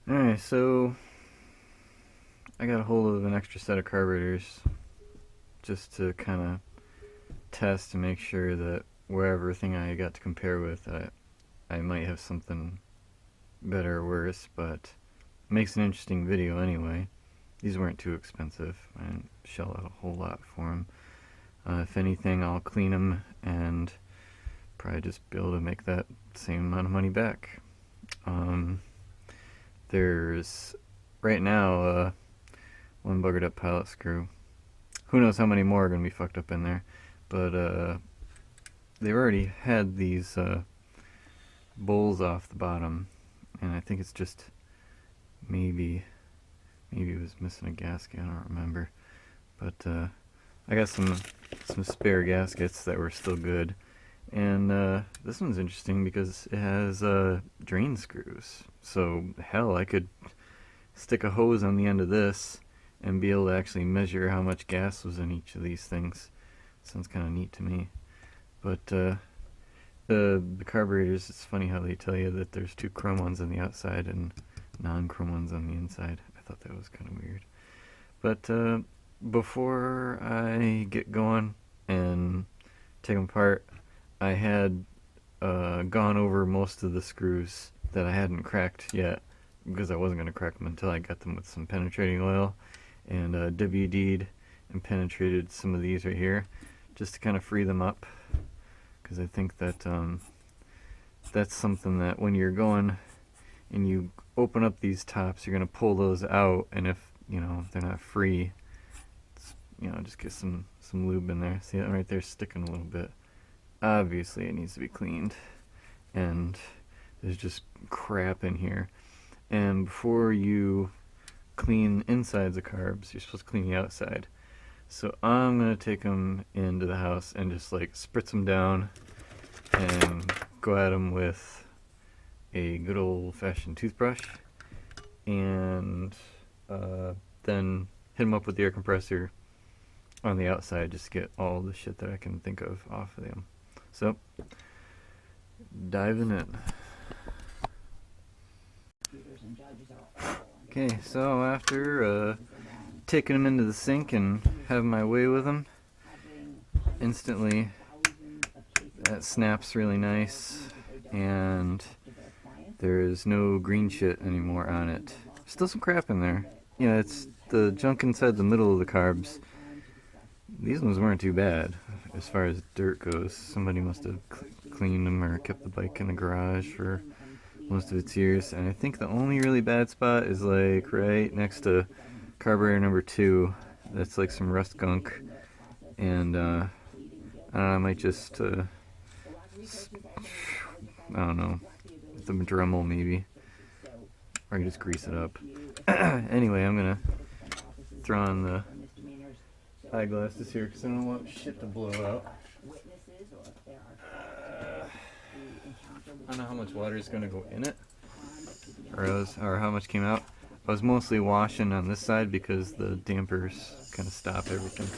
Alright, so I got a hold of an extra set of carburetors just to kind of test to make sure that where everything I got to compare with, I might have something better or worse, but it makes an interesting video anyway. These weren't too expensive. I didn't shell out a whole lot for them. If anything, I'll clean them and probably just be able to make that same amount of money back. There's right now one buggered up pilot screw. Who knows how many more are going to be fucked up in there, but they've already had these bowls off the bottom, and I think it's just maybe it was missing a gasket, I don't remember, but I got some spare gaskets that were still good. And this one's interesting because it has drain screws. So hell, I could stick a hose on the end of this and be able to actually measure how much gas was in each of these things. Sounds kind of neat to me. But the carburetors, it's funny how they tell you that there's two chrome ones on the outside and non-chrome ones on the inside. I thought that was kind of weird. But before I get going and take them apart, I had gone over most of the screws that I hadn't cracked yet, because I wasn't going to crack them until I got them with some penetrating oil, and WD'd and penetrated some of these right here just to kind of free them up, because I think that that's something that when you're going and you open up these tops, you're going to pull those out, and if they're not free, just get some lube in there. See that right there sticking a little bit? Obviously it needs to be cleaned, and there's just crap in here. And before you clean insides of carbs, you're supposed to clean the outside. So I'm gonna take them into the house and just like spritz them down and go at them with a good old-fashioned toothbrush, and then hit them up with the air compressor on the outside just to get all the shit that I can think of off of them. So, diving in. Okay, so after taking them into the sink and having my way with them, instantly that snaps really nice, and there's no green shit anymore on it. Still some crap in there. Yeah, it's the junk inside the middle of the carbs. These ones weren't too bad as far as dirt goes. Somebody must have cleaned them or kept the bike in the garage for most of its years. And I think the only really bad spot is like right next to carburetor number 2. That's like some rust gunk. And I don't know, I might just I don't know, with the Dremel maybe, or I can just grease it up. Anyway, I'm gonna throw on the eyeglasses here because I don't want shit to blow out. I don't know how much water is going to go in it, or how much came out. I was mostly washing on this side because the dampers kind of stop everything.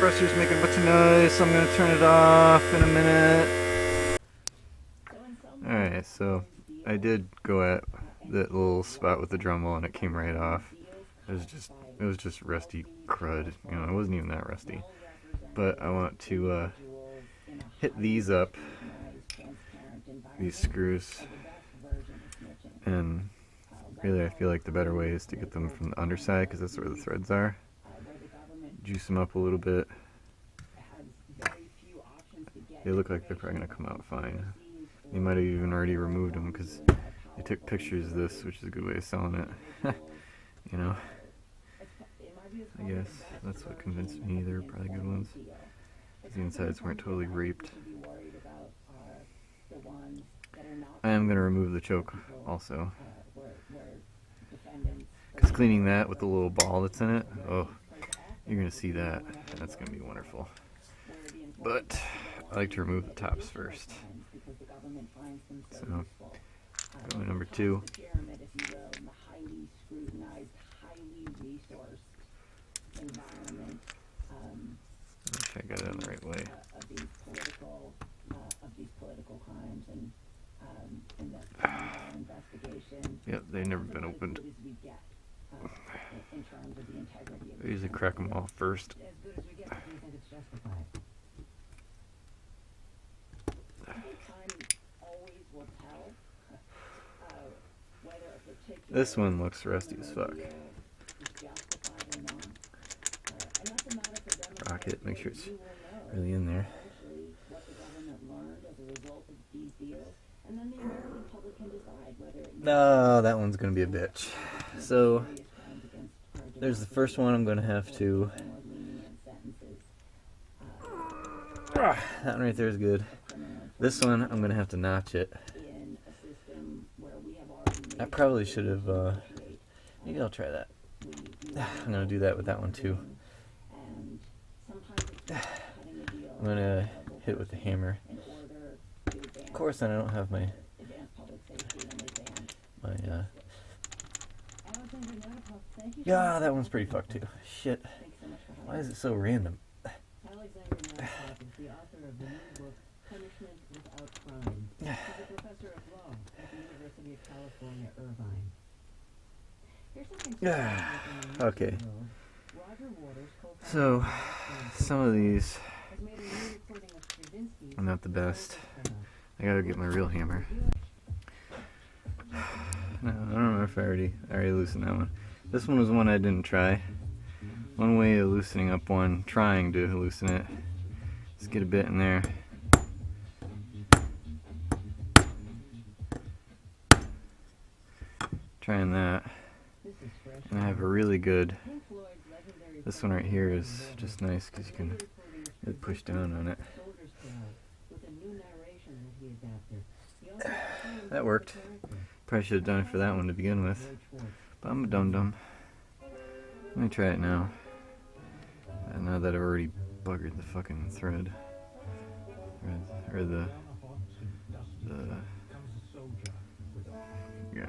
Compressor's making a bunch of noise, so I'm going to turn it off in a minute. Alright, so I did go at that little spot with the Dremel and it came right off. It was just rusty crud. It wasn't even that rusty. But I want to hit these up, these screws, and really I feel like the better way is to get them from the underside because that's where the threads are. Juice them up a little bit. They look like they're probably going to come out fine. They might have even already removed them because they took pictures of this, which is a good way of selling it. I guess that's what convinced me they're probably good ones. The insides weren't totally raped. I am going to remove the choke also, because cleaning that with the little ball that's in it, oh, you're going to see that. That's going to be wonderful. But I like to remove the tops first. So, going number 2. Make sure I got it on the right way. Yep, they've never been opened. I usually crack them off first. This one looks rusty as fuck. Rock it, make sure it's really in there. No, that one's gonna be a bitch. So there's the first one I'm gonna have to. That one right there is good. This one I'm gonna have to notch it. I probably should have. Maybe I'll try that. I'm gonna do that with that one too. I'm gonna hit it with the hammer. Of course, then I don't have my yeah, that one's pretty fucked too. Shit. Why is it so random? Okay. So, some of these are not the best. I gotta get my real hammer. No, I don't remember if I already loosened that one. This one was one I didn't try. One way of loosening up one, trying to loosen it, is get a bit in there. Trying that. And I have a really good, this one right here is just nice because you can really push down on it. That worked. Probably should have done it for that one to begin with, but I'm a dum-dum. Let me try it now. And now that I've already buggered the fucking thread, or the yeah.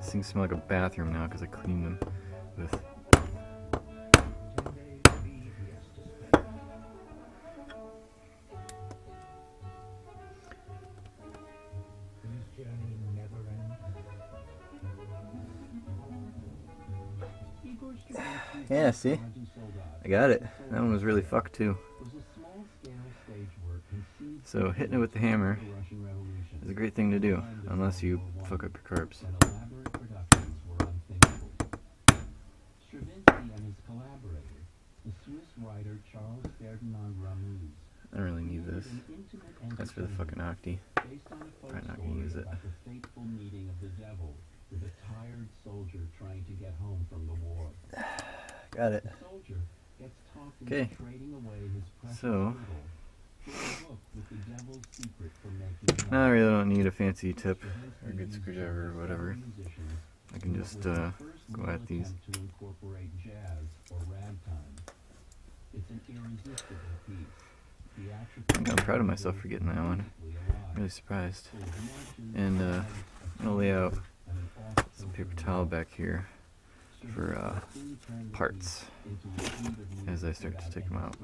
These things smell like a bathroom now because I cleaned them with. Yeah, see? I got it. That one was really fucked too. So hitting it with the hammer is a great thing to do, unless you fuck up your carbs. I don't really need this. That's for the fucking Octi. Probably not gonna use it. Got it. Okay. So now I really don't need a fancy tip or a good screwdriver or whatever. I can just go at these. I'm proud of myself for getting that one. I'm really surprised. And I'm gonna lay out some paper towel back here for parts as I start to take them out.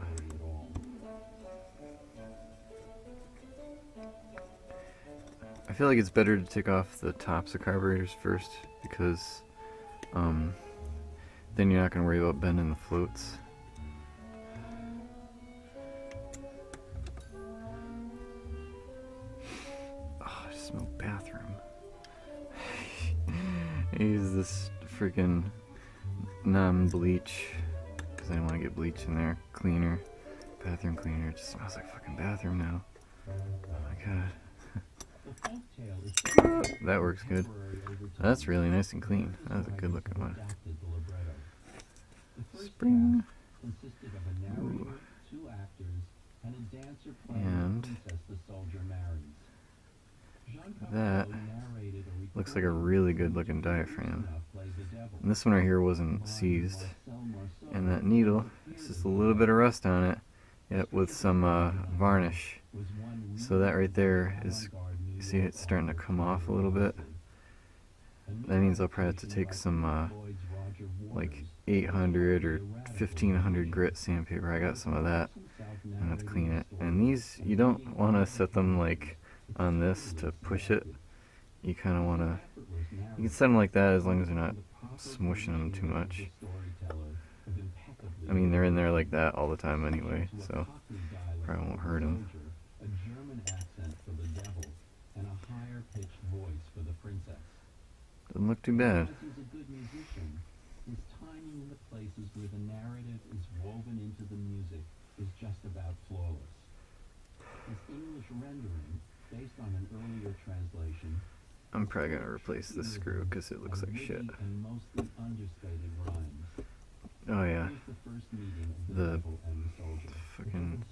I feel like it's better to take off the tops of carburetors first because then you're not going to worry about bending the floats. Oh, I smell bathroom. I use this freaking non-bleach because I don't want to get bleach in there. Cleaner, bathroom cleaner. It just smells like fucking bathroom now. Oh my god. That works good. That's really nice and clean. That was a good looking one. Spring. Consisted of a narrator, two actors, and a dancer playing And the princess the soldier marries. that looks like a really good looking diaphragm. And this one right here wasn't seized. And that needle, it's just a little bit of rust on it, yet with some varnish. So that right there is, you see it's starting to come off a little bit. That means I'll probably have to take some like 800 or 1500 grit sandpaper. I got some of that, and I have to clean it. And these, you don't want to set them like on this to push it. You kind of want to, you can set them like that as long as you're not smushing them too much. I mean, they're in there like that all the time anyway, so probably won't hurt them. A German accent for the devil and a higher pitched voice for the princess. Doesn't look too bad. He's a good musician. His timing in the places where the narrative is woven into the music is just about flawless. His English rendering, based on an earlier translation, I'm probably gonna replace this screw because it looks like shit. and mostly understated rhymes. Oh yeah, Here's the first meeting of the the devil and the soldier. fucking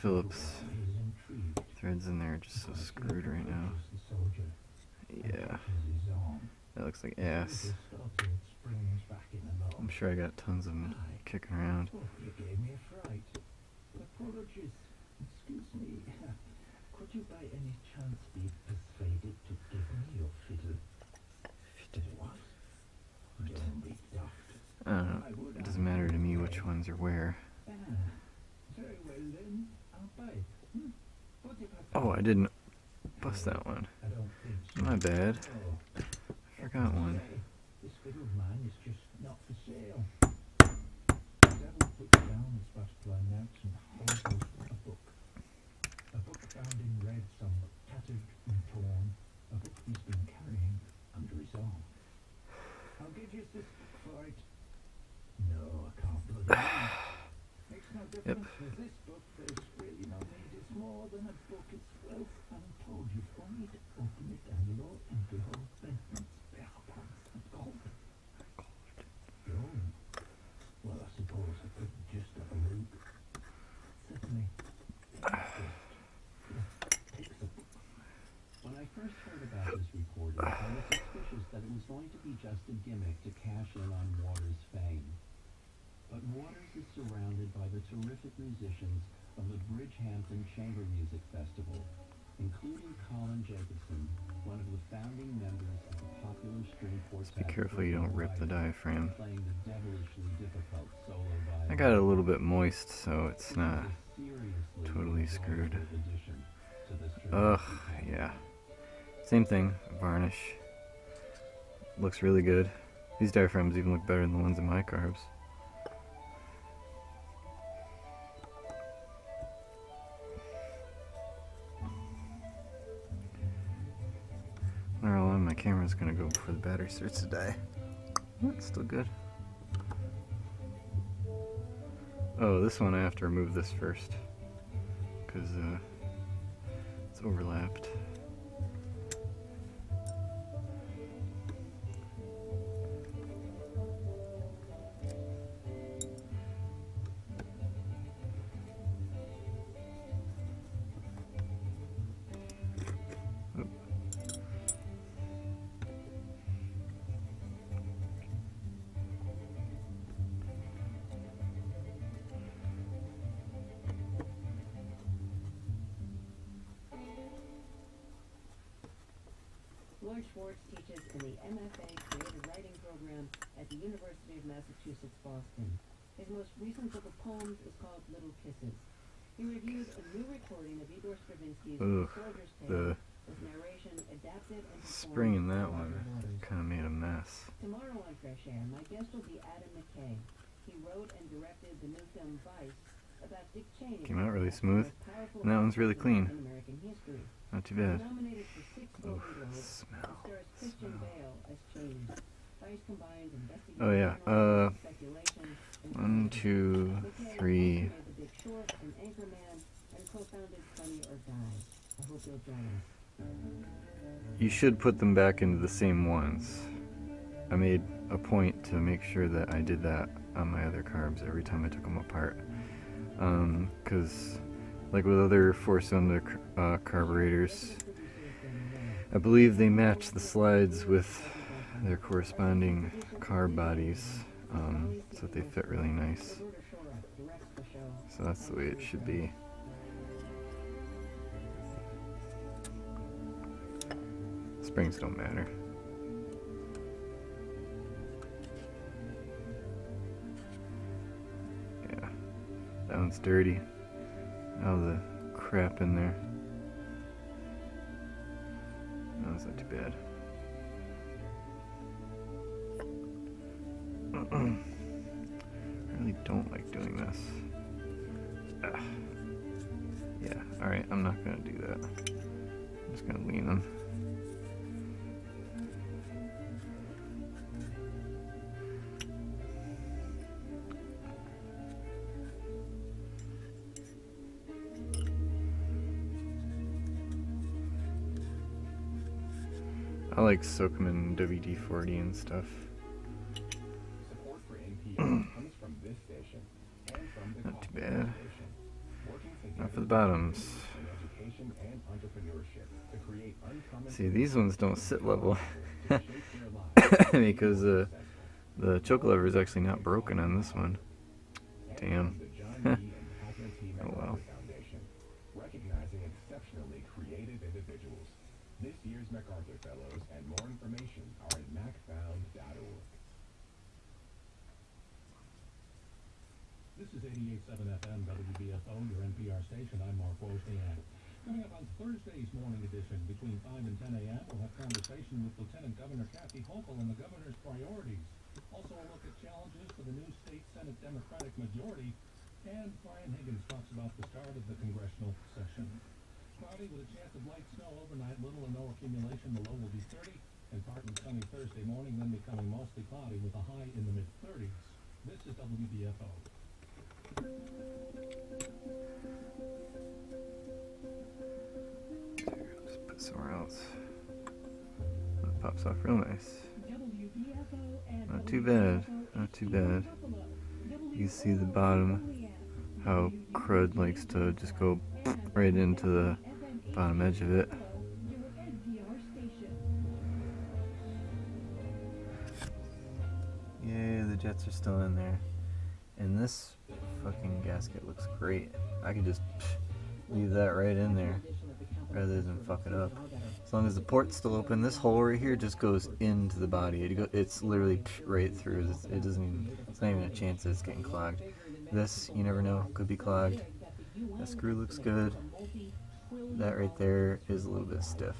Phillips threads in there are just so screwed right now. Yeah, that looks like ass. I'm sure I got tons of them kicking around. You gave me a fright. Apologies. Excuse me. Could you by any chance be persuaded to give me your fiddle? Fiddle what? Don't be daft. I don't know. It doesn't matter to me which ones are where. Very well then. I'll buy it. What if Oh, I didn't bust that one. I don't think so. My bad. Oh, I forgot one. this fiddle of mine is just not for sale. The devil puts down his butterfly notes and holds a book. A book bound in red, somewhat tattered and torn. A book he's been carrying under his arm. I'll give you this book for it. No, I can't bloody Makes no difference. With this book, there's really no need. It's more than a book itself. I'm told you've only to open it and lo and behold, Benton's bare pants and gold. Gold? Well, I suppose I could just have a look. Certainly. When I first heard about this recording, I was suspicious that it was going to be just a gimmick to cash in on Waters' fame. But Waters is surrounded by the terrific musicians of the Bridgehampton Chamber Music Festival, including Colin Jacobson, one of the founding members of the popular string quartet. Just be careful you don't rip the diaphragm. Playing the devilishly difficult solo violin. I got it a little bit moist, so it's not totally screwed. Ugh, yeah. Same thing, varnish. Looks really good. These diaphragms even look better than the ones in my carbs. I don't know how long my camera's gonna go before the battery starts to die. That's still good. Oh, this one I have to remove this first because it's overlapped. Lloyd Schwartz teaches in the MFA Creative Writing Program at the University of Massachusetts, Boston. His most recent book of poems is called Little Kisses. He reviews a new recording of Igor Stravinsky's The Soldier's Tale with narration adapted and performed spring in that by one Waters. kind of made a mess. Tomorrow on Fresh Air, my guest will be Adam McKay. He wrote and directed the new film Vice about Dick Cheney. Came out really smooth, and that one's really clean. In American history. Not too bad. Nominated for 6 Golden Globes, Smell. stars Christian Bale as Cheney. Vice combines investigation, Oh yeah. speculation, and 1, 2, 3. made The Big Short and Anchorman, and co-founded Funny or Die. I hope you'll join us. You should put them back into the same ones. I made a point to make sure that I did that on my other carbs every time I took them apart. Because like with other 4-cylinder carburetors, I believe they match the slides with their corresponding carb bodies, so that they fit really nice. So that's the way it should be. Springs don't matter. Yeah, that one's dirty. All the crap in there. No, that's not too bad. I really don't like doing this. Ugh. Yeah, alright, I'm not gonna do that. I'm just gonna lean them. I like soak them in WD-40 and stuff. Support for NPR comes from this station and from the Not too Coffee bad. Foundation, working Not for together the bottoms. in education and entrepreneurship to create uncommon See, these ones don't sit level to shape their lives. because the choke lever is actually not broken on this one. Damn. The John D. and Catherine T. Oh well. MacArthur Foundation, recognizing exceptionally creative individuals. This year's MacArthur Fellows and more information are at macfound.org. This is 88.7 FM WBFO, your NPR station. I'm Mark Wozniak. Coming up on Thursday's morning edition, between 5 and 10 a.m., we'll have conversation with Lieutenant Governor Kathy Hochul and the governor's priorities. Also a look at challenges for the new state Senate Democratic majority. And Brian Higgins talks about the start of the congressional session. Cloudy with a chance of light snow overnight, little or no accumulation. The low will be 30, and partly sunny Thursday morning, then becoming mostly cloudy with a high in the mid-30s. This is WBFO. Just put somewhere else. That pops off real nice. Not too bad. Not too bad. You see the bottom, how crud likes to just go right into the bottom edge of it. Yay, the jets are still in there. And this fucking gasket looks great. I could just leave that right in there rather than fuck it up. As long as the port's still open, this hole right here just goes into the body. It's literally right through. It doesn't even, it's not even a chance that it's getting clogged. This, you never know, could be clogged. That screw looks good. That right there is a little bit stiff.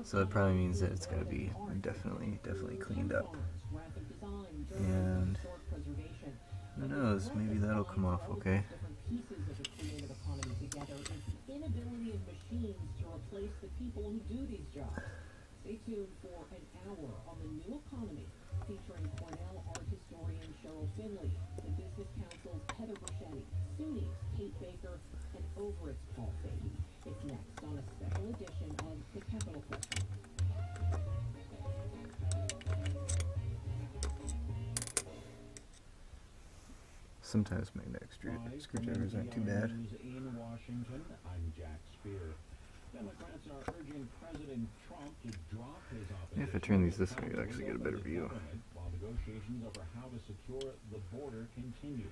So that probably means that it's gotta be definitely cleaned up. And who knows, maybe that'll come off okay. Stay tuned for an hour on the new economy, featuring Cornell art historian Cheryl Finley, the Business Council's Heather Bruschetti, SUNY's Kate Baker, and Overett's Paul Fahey. It's next on a special edition of The Capital Question. Sometimes magnetic screwdrivers aren't too bad. In Washington, I'm Jack Spear. Democrats are urging President Trump to drop his opposition. If I turn these this way, you'll actually get a better view. While negotiations over how to secure the border continue.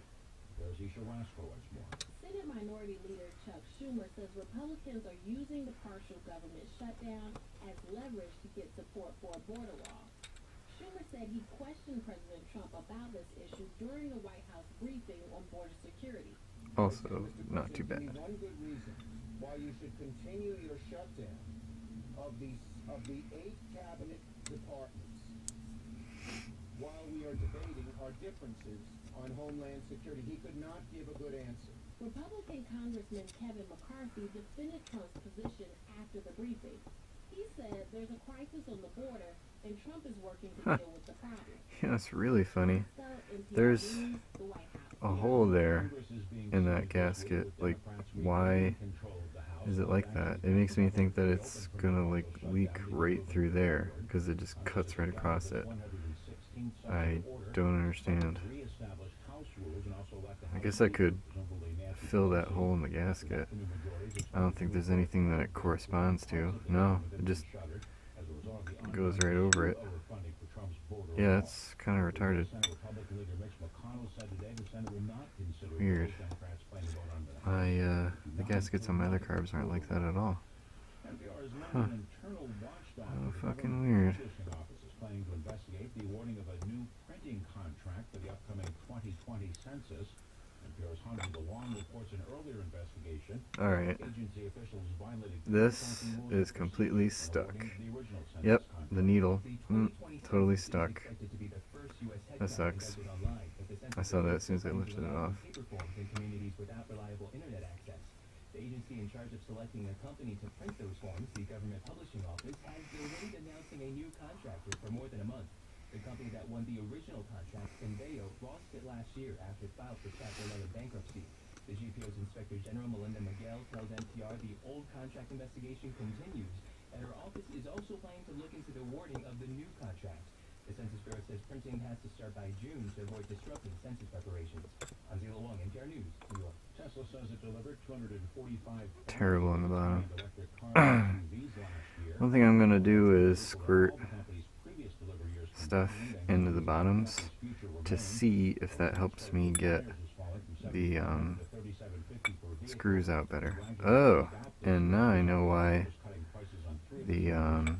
There's Isha Rashko once more. Senate Minority Leader Chuck Schumer says Republicans are using the partial government shutdown as leverage to get support for a border wall. Schumer said he questioned President Trump about this issue during the White House briefing on border security. Also, not too bad. One good reason why you should continue your shutdown of the 8 cabinet departments while we are debating our differences on Homeland Security. He could not give a good answer. Republican Congressman Kevin McCarthy defended Trump's position after the briefing. He said there's a crisis on the border and Trump is working to deal with the problem. Yeah, it's really funny. There's a hole there in that gasket. Like, why is it like that? It makes me think that it's gonna like leak right through there because it just cuts right across it. I don't understand. Reestablish House rules and also let the I House guess I could presumably Nancy fill that Pelosi, hole in the gasket. the new majorities I don't think there's anything that it corresponds to. No, it just shuttered as a result of the goes ongoing right over it. funding for Trump's border Yeah, wall. it's kind of retarded. Senate Republican leader Mitch McConnell said today the Senate will not consider Weird. those Democrats plan to vote on the The gaskets on my other carbs aren't like that at all. NPR is Huh. an internal watchdog Oh, for the fucking government weird. publishing office is planning to investigate the awarding of a new printing contract for the upcoming 2020 census. NPR's Hunter DeLong reports an earlier investigation. Alright, Agency officials violated this contracting rules is and completely procedures stuck. when awarding the original census Yep, contract. the needle. The 2020 Totally census is stuck. expected to be the first US That headcount sucks. conducted online, but the census I saw that as soon as I is lifted it allowing off. paper forms in communities without reliable internet access. The agency in charge of selecting a company to print those forms, the Government Publishing Office, has delayed announcing a new contractor for more than a month. The company that won the original contract, Conveo, lost it last year after it filed for Chapter 11 bankruptcy. The GPO's Inspector General Melinda Miguel tells NPR the old contract investigation continues, and her office is also planning to look into the awarding of the new contract. The Census Bureau says printing has to start by June to avoid disrupting census preparations. I'm Zila Wong, NPR News, New York. Tesla says it delivered 245 Terrible on the bottom. electric cars and SUVs last year. One thing I'm gonna do is squirt All the company's previous delivery years stuff into the bottoms to see if that helps me get the screws out better. Oh, and now I know why the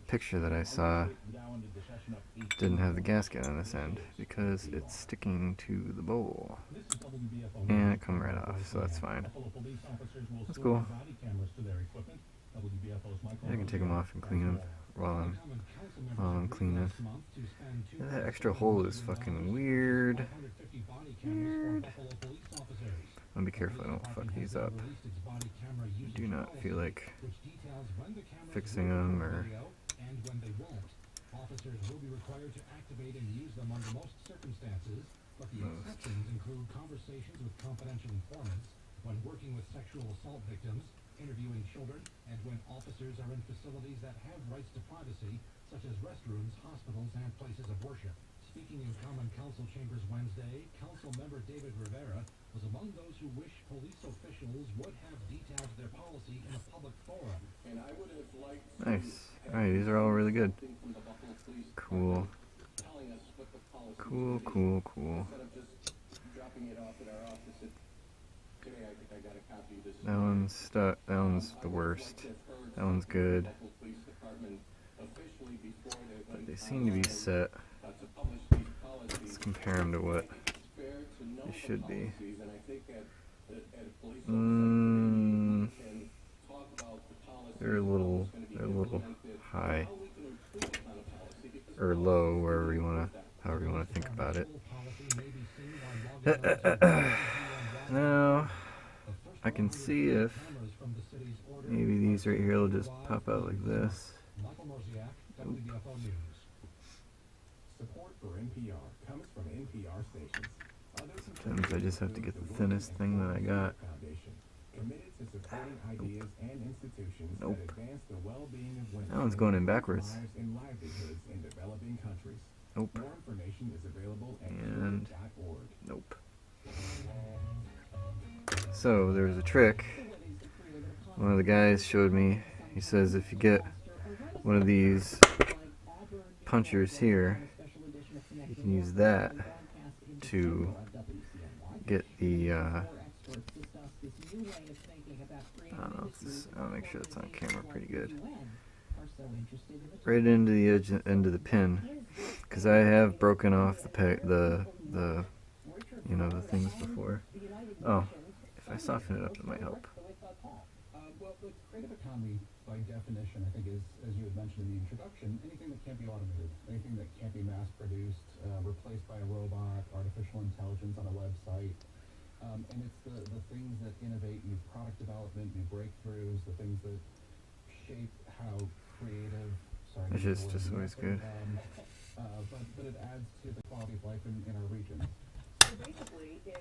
picture that I saw didn't have the gasket on this end, because it's sticking to the bowl and it come right off, so that's fine. That's cool. I can take them off and clean them while I'm cleaning. Yeah, that extra hole is fucking weird. I'll be careful I don't fuck these up. I do not feel like fixing them or... Officers will be required to activate and use them under most circumstances, but the exceptions include conversations with confidential informants, when working with sexual assault victims, interviewing children, and when officers are in facilities that have rights to privacy, such as restrooms, hospitals, and places of worship. Speaking in Common Council chambers Wednesday, Council member David Rivera was among those who wish police officials would have detailed their policy in a public forum. And I would have liked Nice. Alright, these are all really good. Cool. Cool, cool, cool. That one's stuck. That one's the worst. That one's good. But they seem to be set. Let's compare them to what they should be. They're a little high. Or low, however you wanna think about it. Now I can see if maybe these right here will just pop out like this. Support for NPR comes from NPR stations. Sometimes I just have to get the thinnest thing that I got. Committed to supporting ideas and institutions Nope. that advance the well-being of women. That one's going in backwards. Lives and livelihoods in developing countries. Nope. More information is available at And Carb.org. nope. So there's a trick. One of the guys showed me. He says if you get one of these punchers here, you can use that to get the I don't know if this, I'll make sure it's on camera pretty good. Right into the edge, into the pin, because I have broken off the you know, the things before. Oh, if I soften it up, it might help. Well, the creative economy, by definition, I think is, as you had mentioned in the introduction, anything that can't be automated, anything that can't be mass-produced, replaced by a robot, artificial intelligence on a website. And it's the things that innovate, new product development, new breakthroughs, the things that shape how creative, It's just always good. But it adds to the quality of life in our region. So basically, if you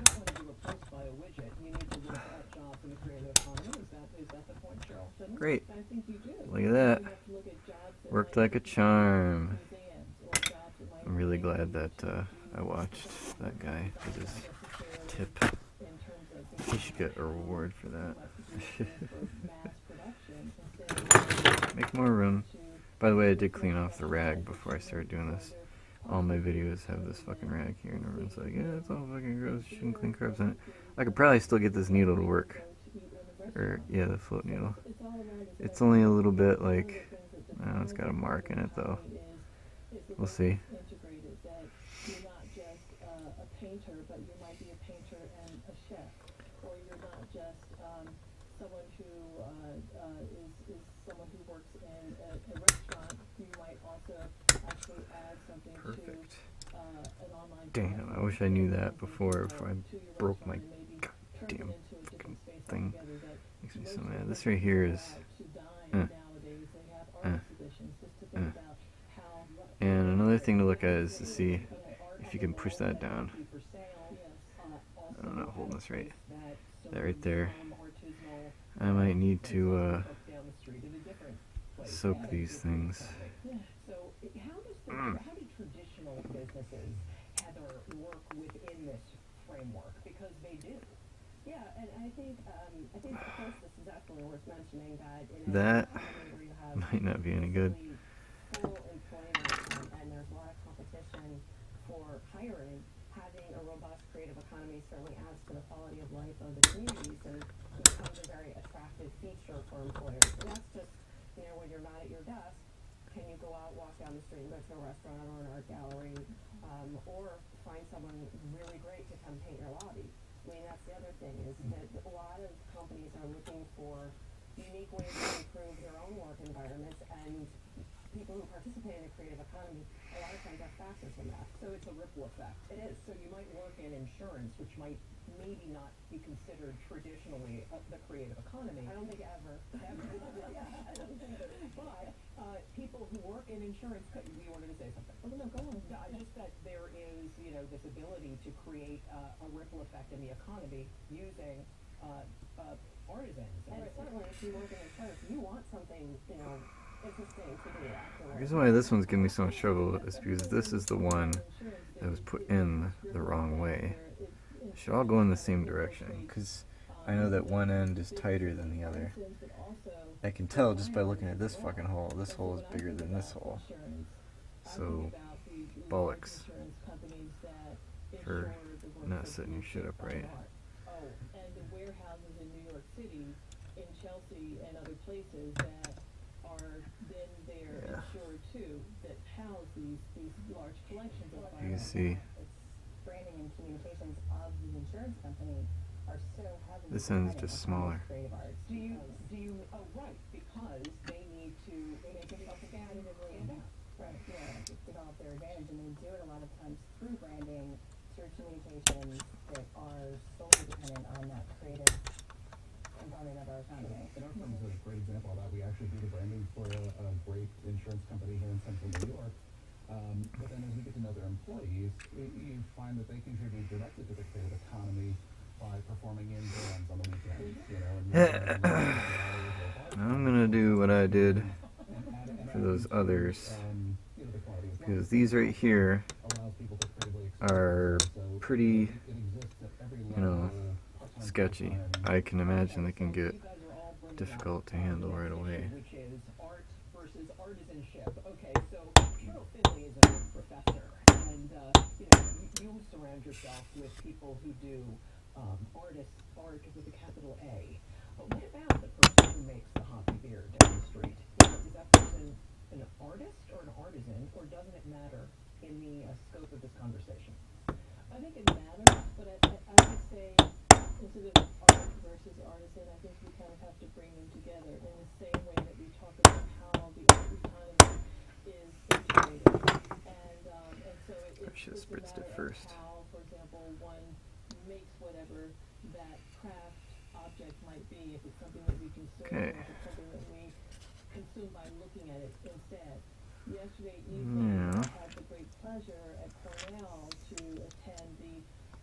don't want to be replaced by a widget, you need to look at jobs in the creative economy. Is that the point, Cheryl? Great. I think you do. Look at that. You have to look at jobs that Worked might like a charm. museums or jobs I'm really glad that I watched that guy with his tip. He should get a reward for that. Make more room. By the way, I did clean off the rag before I started doing this. All my videos have this fucking rag here, and everyone's like, yeah, it's all fucking gross, you shouldn't clean carbs on it. I could probably still get this needle to work. Or, yeah, the float needle. It's only a little bit, like, I don't know, it's got a mark in it, though. We'll see. You're not just a painter, but you might be a painter and a chef. Or you're not just someone who is someone who works in a restaurant. You might also actually add something Perfect. to an online Damn, I wish I knew that before I broke my goddamn thing. Makes me so mad. This right here is And another thing to look at is to see if you can push that down. I'm not holding this right. That right there. I might need to soak these things. So how do traditional businesses, Heather, work within this framework? Because they do. Yeah, and I think first this is definitely worth mentioning that in That where you have might not be any good. full employment and there's a lot of competition for hiring, having a robust creative economy certainly adds to the quality of life of the communities and becomes a very attractive feature for employers. And that's just, when you're not at your desk, can you go out, walk down the street, and go to a restaurant or an art gallery, or find someone really great to come paint your lobby? I mean, that's the other thing, is that a lot of companies are looking for unique ways to improve their own work environments, and people who participate in the creative economy a lot of times are factors in that. So it's a ripple effect. It is. So you might work in insurance, which might maybe not be considered traditionally the creative economy. I don't think ever. Yeah, I don't think so. But people who work in insurance, you wanted to say something? Oh, no, go on. Just that there is, this ability to create a ripple effect in the economy using artisans. And certainly if you work in insurance, you want something, interesting to do afterwards. The reason why this one's giving me so much trouble is because this is the one that was put in the wrong way. It should all go in the same direction, because I know that one end is tighter than the other. I can tell just by looking at this fucking hole. This hole is bigger than this hole. So, bollocks for not setting your shit up right. Oh, and the warehouses in New York City, in Chelsea, and other places that are then there insured too, that house these large collections of firearms. You can see Branding and communications of the insurance company are so heavily. this end's just smaller. Creative arts. Do you? Oh, right, because they need to make themselves competitively stand out. Right, yeah, develop their advantage, and they do it a lot of times through branding, through communications that are solely dependent on that creative component of our economy. And our firm is a great example of that. We actually do the branding for a great insurance company here in central New York. But then as we get to know their employees, you find that they contribute directly to the creative economy by performing in bands on the weekends, and I'm gonna do what I did for those others, because these right here are pretty, sketchy. I can imagine they can get difficult to handle right away. Which is art versus artisanship. Okay, so Carol Finley is a professor, and you surround yourself with people who do art with a capital A. But what about the person who makes the hoppy beer down the street? Is that person an artist or an artisan, or doesn't it matter in the scope of this conversation? I think it matters, but I would say instead of art versus artisan, I think we kind of have to bring them together in the same way that we talk about how the art economy is integrated. And so it's a matter of how, for example, one makes whatever that craft object might be, if it's something that we consume, or if it's something that we consume by looking at it instead. Yesterday evening, I had the great pleasure at Cornell to attend the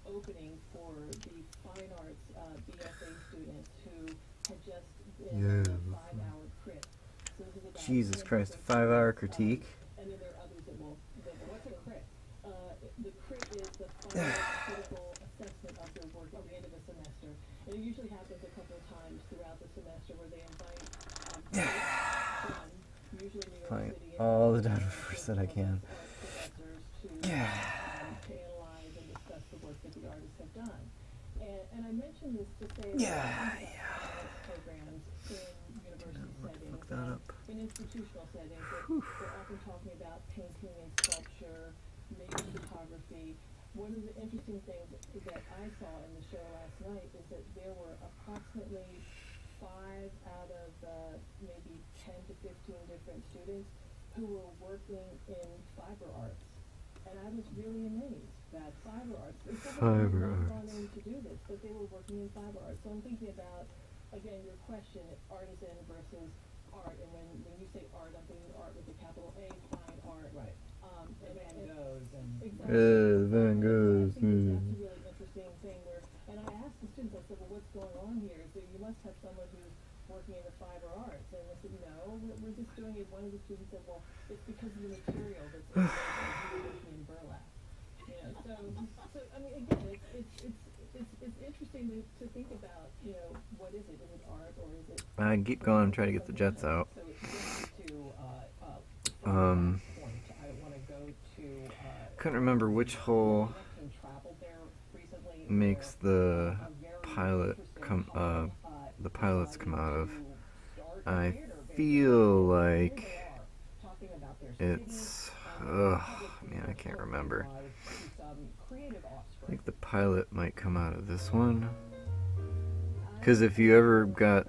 opening for the fine arts BFA students who had just been a 5-hour crit. So this is about Jesus Christ, a 5-hour critique? And then there are others that will. What's a crit? the crit is the final critical assessment of your work at the end of a semester. And it usually happens a couple of times throughout the semester where they invite usually New York Applying City all the data first that I can. professors to analyze and discuss the work that the artists have done. And I mentioned this to say that programs in university settings, in institutional settings, we're often talking about painting and sculpture, maybe photography. One of the interesting things that I saw in the show last night is that there were approximately 5 out of maybe 10 to 15 different students who were working in fiber arts. And I was really amazed that fiber arts, they probably had not gone in to do this, but they were working in fiber arts. So I'm thinking about, again, your question, artisan versus art. And when you say art, I'm thinking art with a capital A, fine art. Right. Van Goghs and Van Goghs. I think that's a really interesting thing where, and I asked the students, I said, well, what's going on here? So you must have someone who's working in the fiber arts. And they said, no, we're just doing it. One of the students said, well, it's because of the material that's working in burlap. You know, so I mean, again, it's interesting to think about, you know, what is it? Is it art or is it? I keep going, try to get the jets out. So just to point, I want to go to Couldn't remember which hole traveled there recently. makes the pilot the pilots come out of. I feel like it's man, I can't remember. I think the pilot might come out of this one, because if you ever got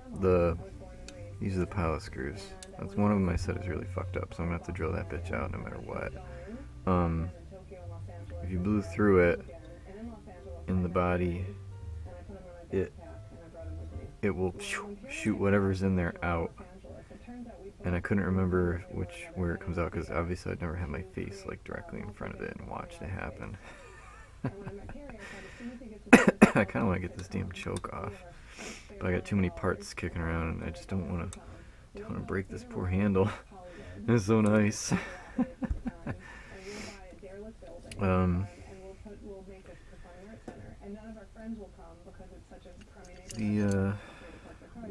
these are the pilot screws. That's one of them I said is really fucked up, so I'm gonna have to drill that bitch out no matter what. If you blew through it in the body, it will shoot whatever's in there out. And I couldn't remember where it comes out, because obviously I'd never had my face like directly in front of it and watched it happen. I kind of want to get this damn choke off, but I got too many parts kicking around, and I just don't want to break this poor handle. It's so nice.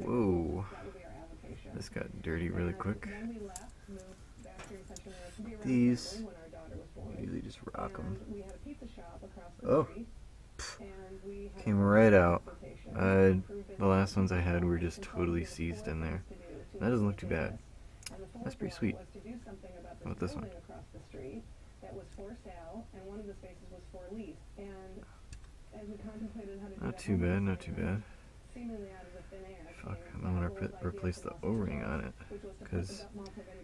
Whoa, this got dirty really quick. These, usually just rock them. Oh, came right out. The last ones I had were just totally seized in there. That doesn't look too bad. That's pretty sweet. How about this one? Not too bad, not too bad. Fuck, I'm gonna replace the O-ring on it, because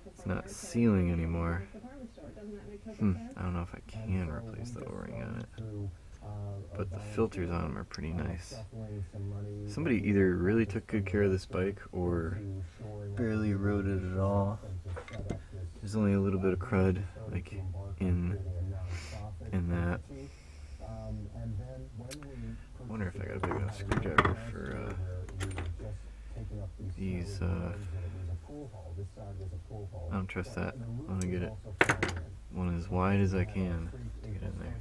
it's not sealing anymore. I don't know if I can replace the O-ring on it, but the filters on them are pretty nice. Somebody either really took good care of this bike or barely rode it at all. There's only a little bit of crud like in that. I wonder if I got a big enough screwdriver for these. I don't trust that. I want to get it one as wide as I can to get in there.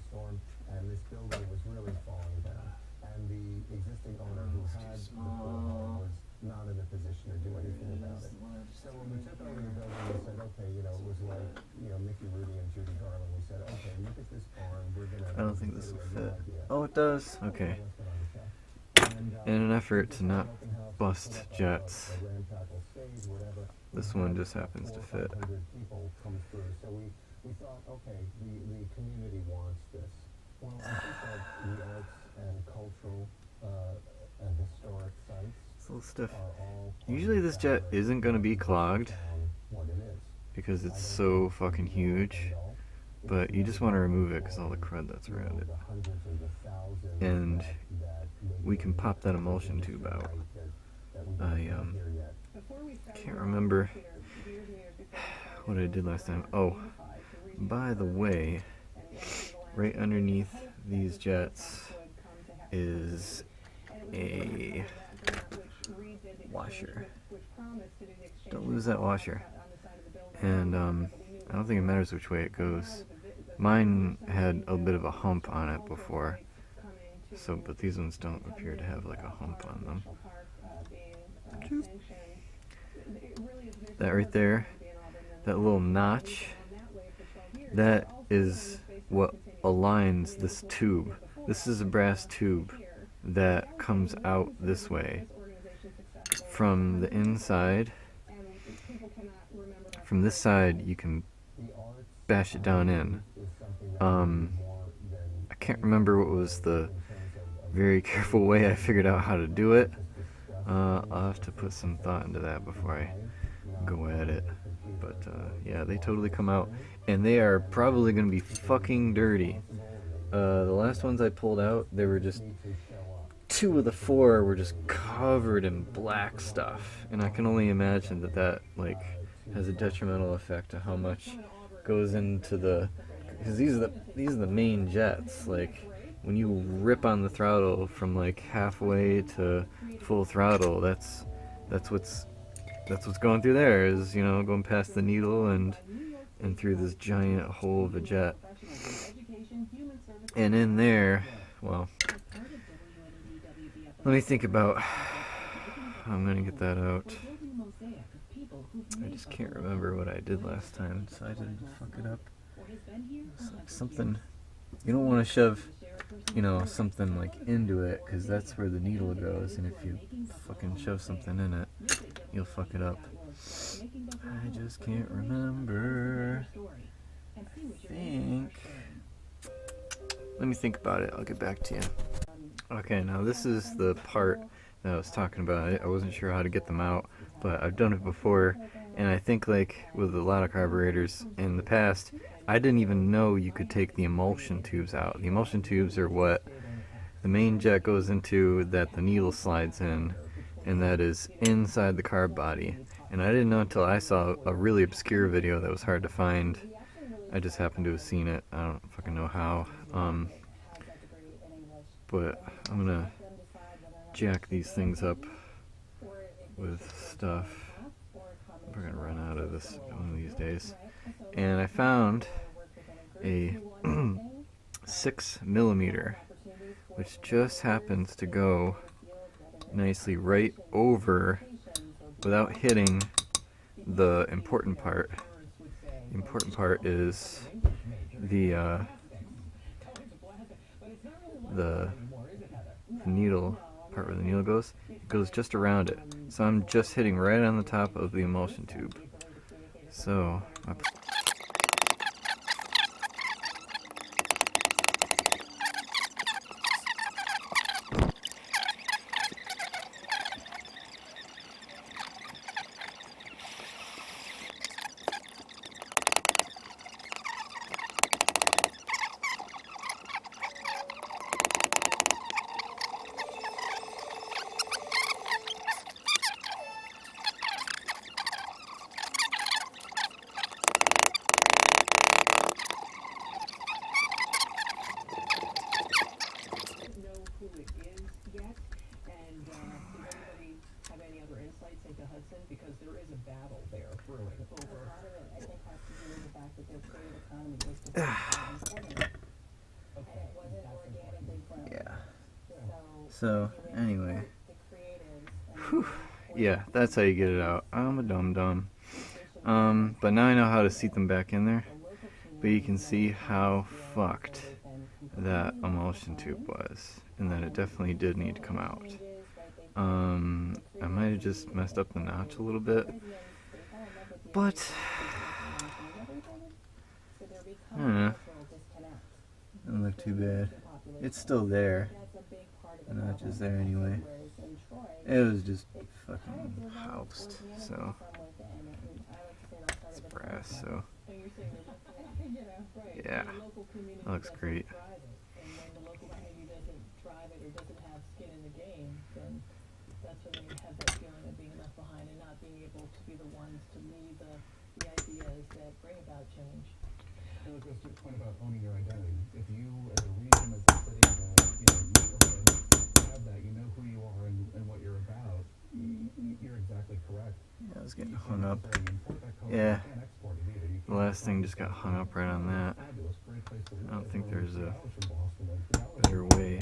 And this building was really falling down, and the existing owner who had the building was not in a position to do anything about it. So when we took over the building, we said, okay, you know, it was like, you know, Mickey, Rudy, and Judy Garland. We said, okay, look at this barn. We're gonna. I don't think this will fit. Oh, it does. Okay. In an effort to not bust jets, this one just happens to fit. So we thought, okay, the community wants this. Well, I think that the arts and cultural and historic sites It's a little stiff. are all. Usually this jet isn't going to be clogged What it is. because it's so fucking huge, but you just want to remove it because all the crud that's around it. And we can pop that emulsion tube out. I can't remember what I did last time. Oh, by the way, right underneath these jets is a washer. Don't lose that washer. And I don't think it matters which way it goes. Mine had a bit of a hump on it before, so but these ones don't appear to have like a hump on them. That right there, that little notch, that is what aligns this tube. This is a brass tube that comes out this way from the inside. From this side you can bash it down in. I can't remember what was the very careful way I figured out how to do it. I'll have to put some thought into that before I go at it. But yeah, they totally come out, and they are probably going to be fucking dirty. The last ones I pulled out, they were just 2 of the 4 were just covered in black stuff, and I can only imagine that like has a detrimental effect to how much goes into the, because these are the main jets. Like when you rip on the throttle from like halfway to full throttle, that's what's going through there, is, you know, going past the needle and through this giant hole of a jet. And in there, well, let me think about how I'm gonna get that out. I just can't remember what I did last time, so I didn't fuck it up. It's like something, you don't want to shove, you know, something like into it, because that's where the needle goes, and if you fucking shove something in it, you'll fuck it up. I just can't remember. Let me think about it. I'll get back to you. Okay, now this is the part that I was talking about. I wasn't sure how to get them out, but I've done it before, and I think like with a lot of carburetors in the past, I didn't even know you could take the emulsion tubes out. The emulsion tubes are what the main jet goes into, that the needle slides in, and that is inside the carb body. And I didn't know until I saw a really obscure video that was hard to find. I just happened to have seen it. I don't fucking know how. But I'm gonna jack these things up with stuff. We're gonna run out of this one of these days. And I found a 6mm, which just happens to go nicely right over, without hitting the important part. The important part is the needle part where the needle goes. It goes just around it, so I'm just hitting right on the top of the emulsion tube. So because there is a battle there brewing over. A lot of it, I think, has to do with the fact that their creative economy is okay. It wasn't organically grown. yeah. So anyway, whew, yeah, that's how you get it out. I'm a dum-dum. But now I know how to seat them back in there. But you can see how fucked that emulsion tube was, and that it definitely did need to come out. I might have just messed up the notch a little bit, but I don't know. Doesn't look too bad. It's still there. The notch is there anyway. It was just fucking housed, so it's brass, so yeah, that looks great. That's when they have that feeling of being left behind and not being able to be the ones to lead the ideas that bring about change. And it goes to the point about owning your identity. If you, as a region, as a city, neighborhood, have that, you know who you are and what you're about, you're exactly correct. Yeah, I was getting hung up. Yeah, the last thing just got hung up right on that. place to live. I don't think We're there's 3 a hours from Boston, like 3 hours better from way.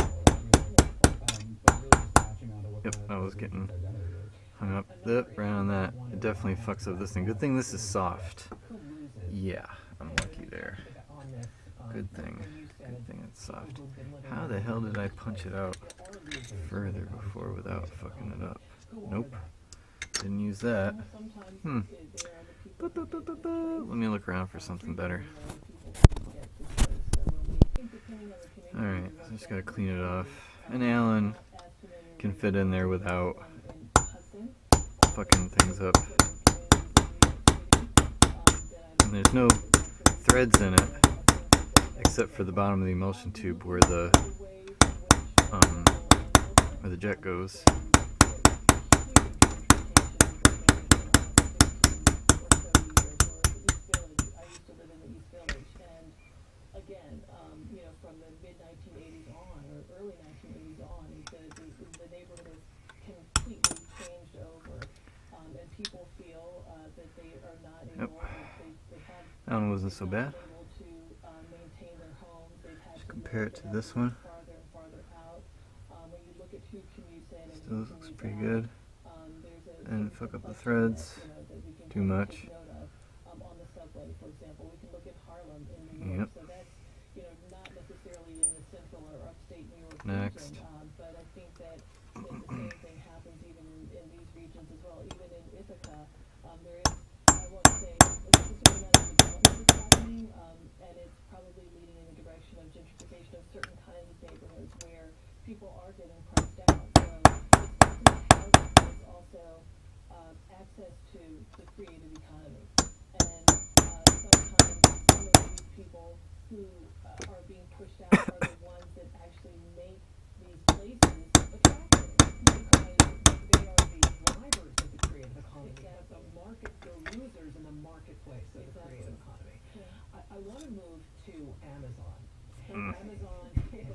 But really just latching onto what Yep, that I was region's getting identity is. hung up. Yep, right on that. It definitely fucks up this thing. Good thing this is soft. Yeah, I'm lucky there. Good thing. Good thing it's soft. How the hell did I punch it out further before without fucking it up? Nope. Didn't use that. Let me look around for something better. Alright, so I just gotta clean it off. And Alan can fit in there without fucking things up. And there's no threads in it, except for the bottom of the emulsion tube where the jet goes. Yep. That one wasn't so bad. Just compare it to this one. Still looks pretty good. And fuck up the threads too much. Yep. Next. People are getting priced out, so it's also access to the creative economy. And sometimes some of these people who are being pushed out are the ones that actually make these places attractive because they are the drivers of the creative economy. Exactly. But the market, the losers in the marketplace of the creative economy. Yeah. I want to move to Amazon. Amazon is going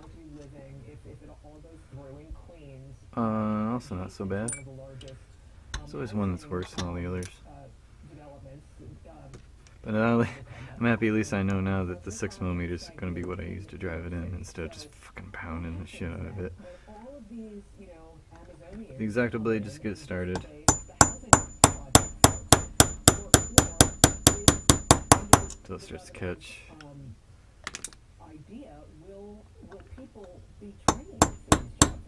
to be living, if it all goes through in Queens. Also not so bad. There's always one that's worse than all the others. But I'm happy, at least I know now that the 6mm is going to be what I use to drive it in instead of just fucking pounding the shit out of it. The X-Acto blade just gets started. Until it starts to catch. Will people be trained for these jobs?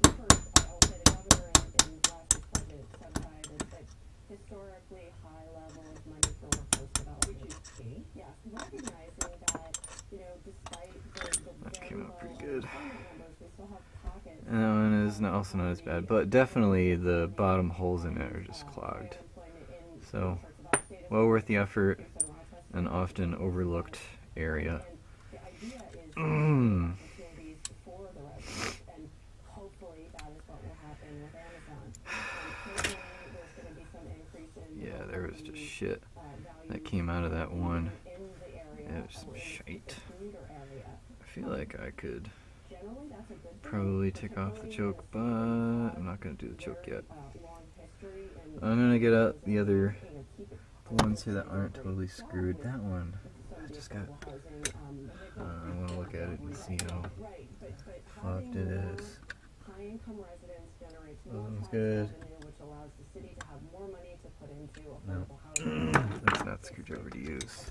First, I'll say the governor in last week's budget subdivided that historically high level of money for workforce development. Which is key. Yes, recognizing that, despite the That very came out low pretty good. unemployment numbers, we still have pockets. And that one is also not as bad, but definitely the bottom holes in it are just clogged. So, well worth the effort, an often overlooked area. Yeah, there was just shit that came out of that one. It was some shite. I feel like I could probably take off the choke, but I'm not going to do the choke yet. I'm going to get out the ones here that aren't totally screwed. That one, I just got, I want to look at it and see how fucked it is. That one's good. No, that's not the screwdriver to use.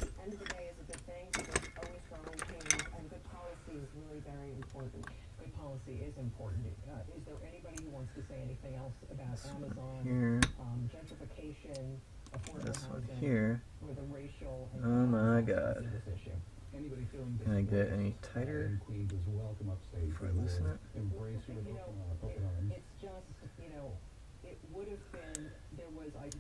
Good policy is important. Is there anybody who wants to say anything else about Amazon? Here. Gentrification, affordable This one housing, here. or the racial and Oh my god. this issue? Anybody feeling Can I get any tighter Queens is welcome upstate. before I loosen it? Embrace your open arms. It's just, it would have been,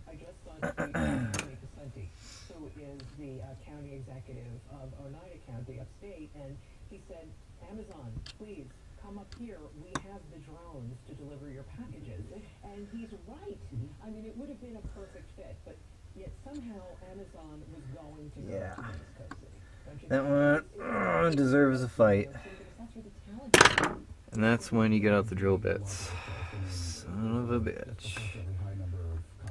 I just saw Steve Vicente, who is the county executive of Oneida County upstate, and he said, Amazon, please come up here. We have the drones to deliver your packages. And he's right. I mean, it would have been a perfect fit, but yet somehow Amazon was going to go Yeah. to Mexico City. Don't you That think? one deserves a fight. That's where the talent is. And that's when you get out the drill bits. Son of a bitch.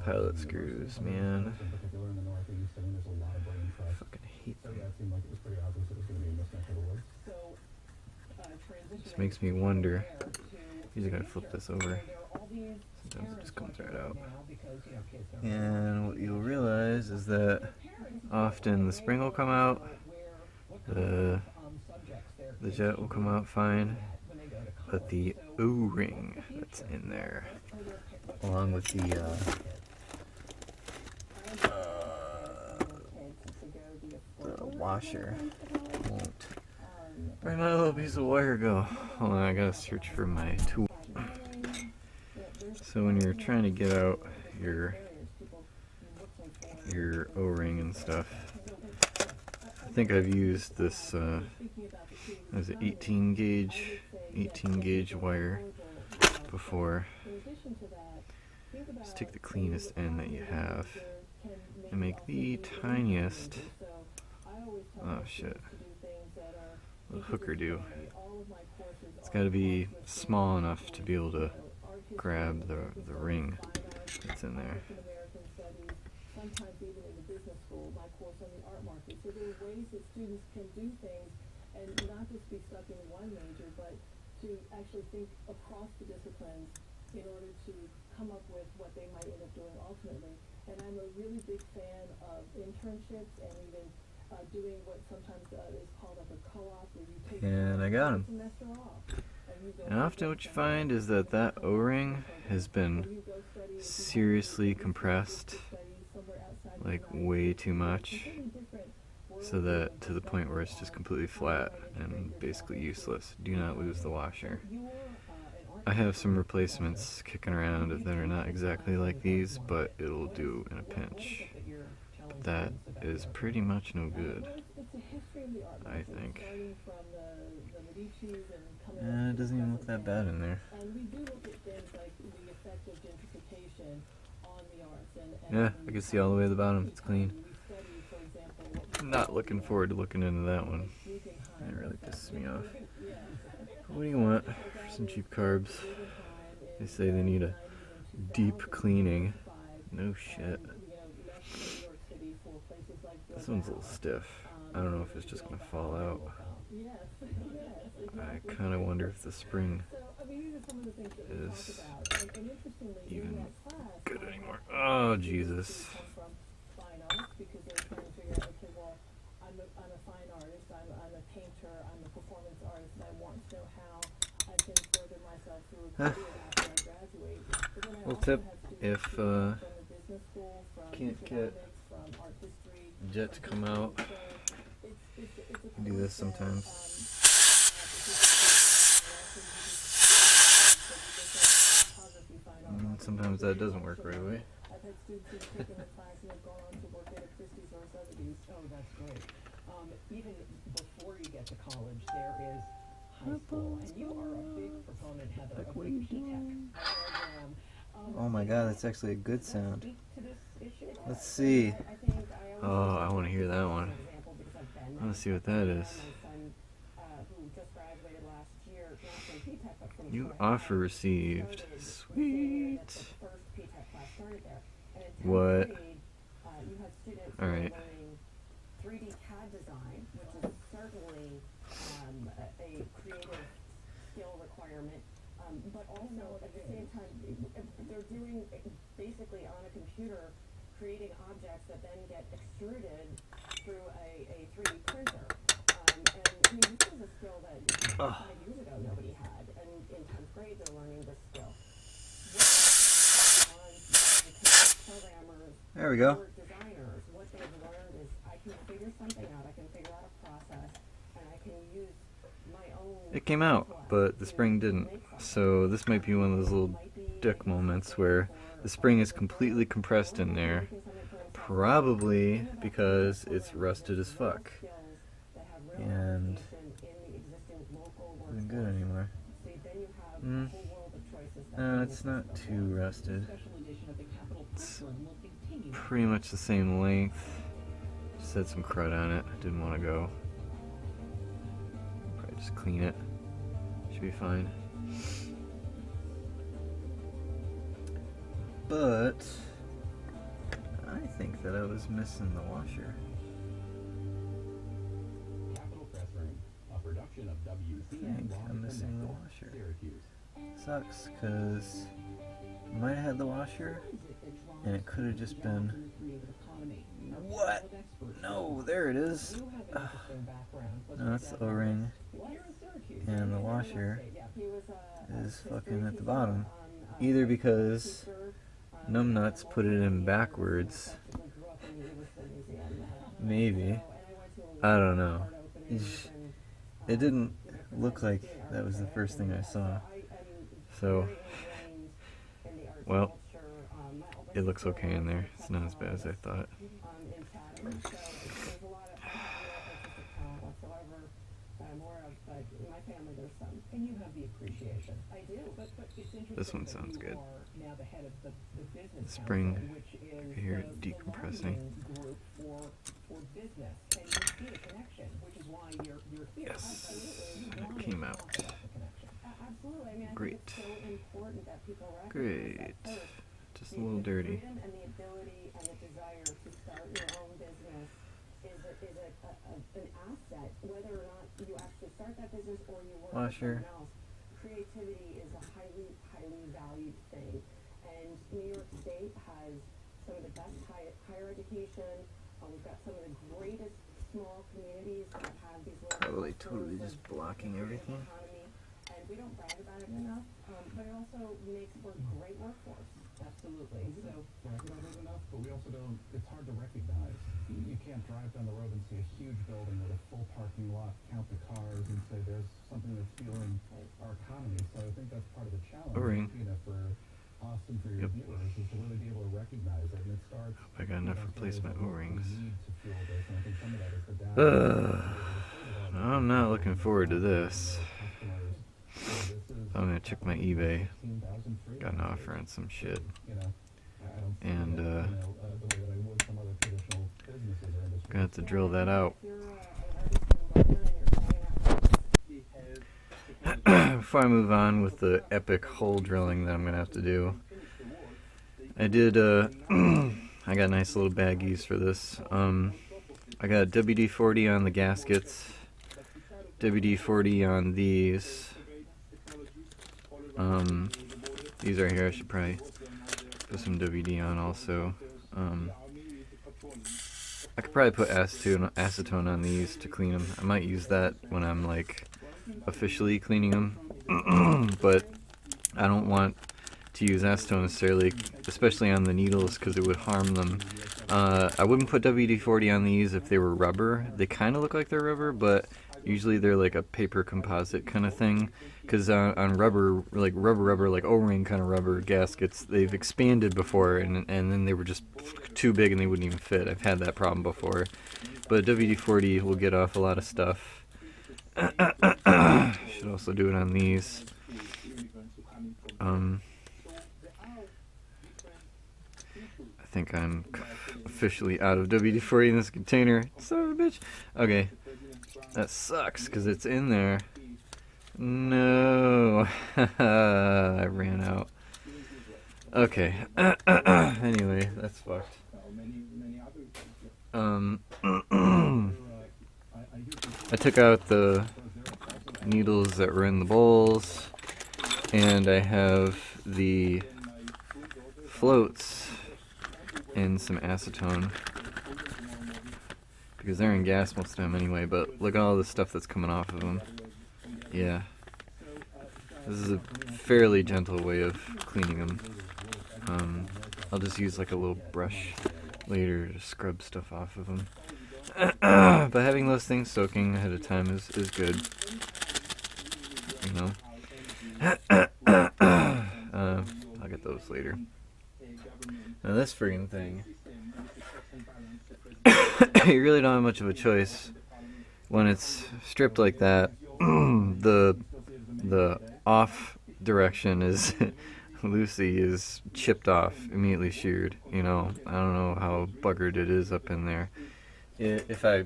pilot screws, man. In particular in the Northeast, I mean, there's a lot of brain I trust. fucking hate So them. yeah, it seemed like it was pretty obvious it was going to be in this neck of the woods. So, This makes me wonder. transitioning to Usually gotta flip this over. there are all these Sometimes it just comes right out. now because, you know, kids don't And what you'll realize is that often the spring will come out, the jet will come out fine, but the O-ring that's in there, along with the washer, won't. Where'd my little piece of wire go? Hold on, I gotta search for my tool. So when you're trying to get out your O-ring and stuff, I think I've used this, what is it, 18 gauge wire before. Just take the cleanest end that you have and make the tiniest, oh shit, little hooker do. It's got to be small enough to be able to grab the ring that's in there. Sometimes even in the business school, my course on the art market. So there are ways that students can do things and not just be stuck in one major, but to actually think across the disciplines in order to come up with what they might end up doing ultimately. And I'm a really big fan of internships and even doing what sometimes is called like a co-op where you take And I got him. a semester off. And often what you find is that that O-ring has been seriously compressed, like way too much, so that to the point where it's just completely flat and basically useless. Do not lose the washer. I have some replacements kicking around that are not exactly like these, but it'll do in a pinch. That is pretty much no good, I think. It doesn't even look that bad in there. Yeah, I can see all the way to the bottom. It's clean. Not looking forward to looking into that one. It really pisses me off. What do you want for some cheap carbs? They say they need a deep cleaning. No shit. This one's a little stiff. I don't know if it's just gonna fall out. I kind of wonder if the spring is even good anymore. Oh, Jesus. Little tip, if can't get jet to come out, I do this sometimes. Sometimes that doesn't work right away. I've had students who've taken the class and have gone on to work at a Christie's or a Sotheby's. Oh, that's great. Even before you get to college, there is high school, and you are a big proponent, Heather, of the P-Tech program. Oh my god, that's actually a good sound. Let's see. Oh, I want to hear that one. I want to see what that is. New offer received. Sweet. What? Alright. 3D CAD design, which is certainly a creative skill requirement, but also at the same time, they're doing basically on a computer, creating objects that then get extruded through a 3D printer. And I mean, this is a skill that 5 years ago nobody had, and in 10th grade they're learning this skill. Programmers, There we go. designers, what they've learned is I can figure something out, I can figure out a process, and I can use my own. It came out, but the spring didn't. So this might be one of those little dick moments where the spring is completely compressed in there, probably because it's rusted as fuck and isn't good anymore. No, it's not too rusted. It's pretty much the same length. Just had some crud on it. Didn't want to go. Probably just clean it. Should be fine. But think that I was missing the washer. Capital Press Room, a production of I WCN think I'm missing the Connected, washer. Syracuse. Sucks, because I might have had the washer, and it could have just been... What? No, there it is. No, that's the O-ring, and the washer is fucking at the bottom. Either because numbnuts put it in backwards, maybe, I don't know. It didn't look like that was the first thing I saw. So, well, it looks okay in there. It's not as bad as I thought. And you have the appreciation. I do, but it's interesting. This one sounds good. Now the head of the business The spring, council, which is I hear the it decompressing. group for business, and you see the connection, which is why you're here. Yes, Absolutely. and it came out. Absolutely. I mean, I Great. think it's so important that people recognize Great. that first. Just a little dirty. The freedom and the ability and the desire to start your own business is an asset, whether or not you actually start that business or you work with Washer. someone else. Creativity is a highly valued thing, and New York State has some of the best higher education. We've got some of the greatest small communities that have these little Probably clusters totally of just blocking everything. economy, and we don't brag about it enough, but it also makes for a great workforce. Absolutely. We don't brag about it enough, but we also don't, it's hard to recognize. You can't drive down the road and see a huge building with a full parking lot, count the cars, and say there's something that's fueling our economy. So I think that's part of the challenge, O-ring. you know, for us and for your Yep. viewers, is to really be able to recognize it. And it starts. I got enough replacement O-rings. Need to fuel this, and I think some of that is the I'm not looking forward to this. I'm gonna check my eBay. Got an offer on some shit. And gonna have to drill that out. Before I move on with the epic hole drilling that I'm gonna have to do, I did I got nice little baggies for this. I got WD-40 on the gaskets, WD-40 on these. These right here, I should probably put some WD on also. I could probably put acetone on these to clean them. I might use that when I'm like officially cleaning them, but I don't want to use acetone necessarily, especially on the needles, because it would harm them. I wouldn't put WD-40 on these if they were rubber. They kind of look like they're rubber, but usually they're like a paper composite kind of thing. Because on rubber, like rubber, like O-ring kind of rubber gaskets, they've expanded before, and then they were just too big and they wouldn't even fit. I've had that problem before. But WD-40 will get off a lot of stuff. Should also do it on these. I think I'm officially out of WD-40 in this container. Son of a bitch. Okay. That sucks, because it's in there. No. I ran out. Okay. Anyway, that's fucked. I took out the needles that were in the bowls, and I have the floats in some acetone, because they're in gas most of the time anyway, but look at all the stuff that's coming off of them. Yeah. This is a fairly gentle way of cleaning them. I'll just use like a little brush later to scrub stuff off of them. But having those things soaking ahead of time is good. You know? I'll get those later. Now this friggin' thing, you really don't have much of a choice when it's stripped like that. The off direction is Lucy is chipped off, immediately sheared. You know, I don't know how buggered it is up in there. If I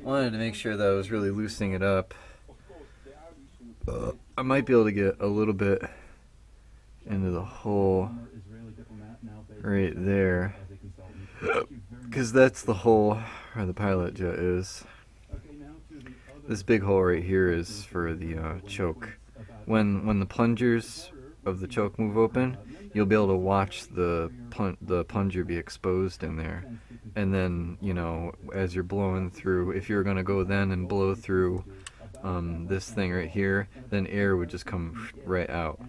wanted to make sure that I was really loosening it up, I might be able to get a little bit into the hole right there. because that's the hole where the pilot jet is. This big hole right here is for the choke. When the plungers of the choke move open, you'll be able to watch the plunger be exposed in there. And then, you know, as you're blowing through, if you're going to go then and blow through this thing right here, then air would just come right out.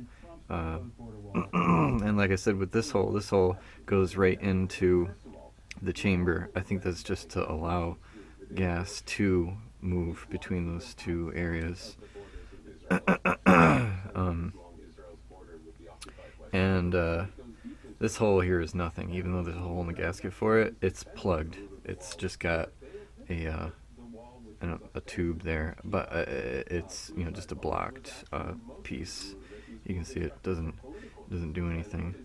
And like I said, with this hole goes right into the chamber. I think that's just to allow gas to move between those two areas. This hole here is nothing. Even though there's a hole in the gasket for it, it's plugged. It's just got a tube there, but it's, you know, just a blocked piece. You can see it doesn't do anything.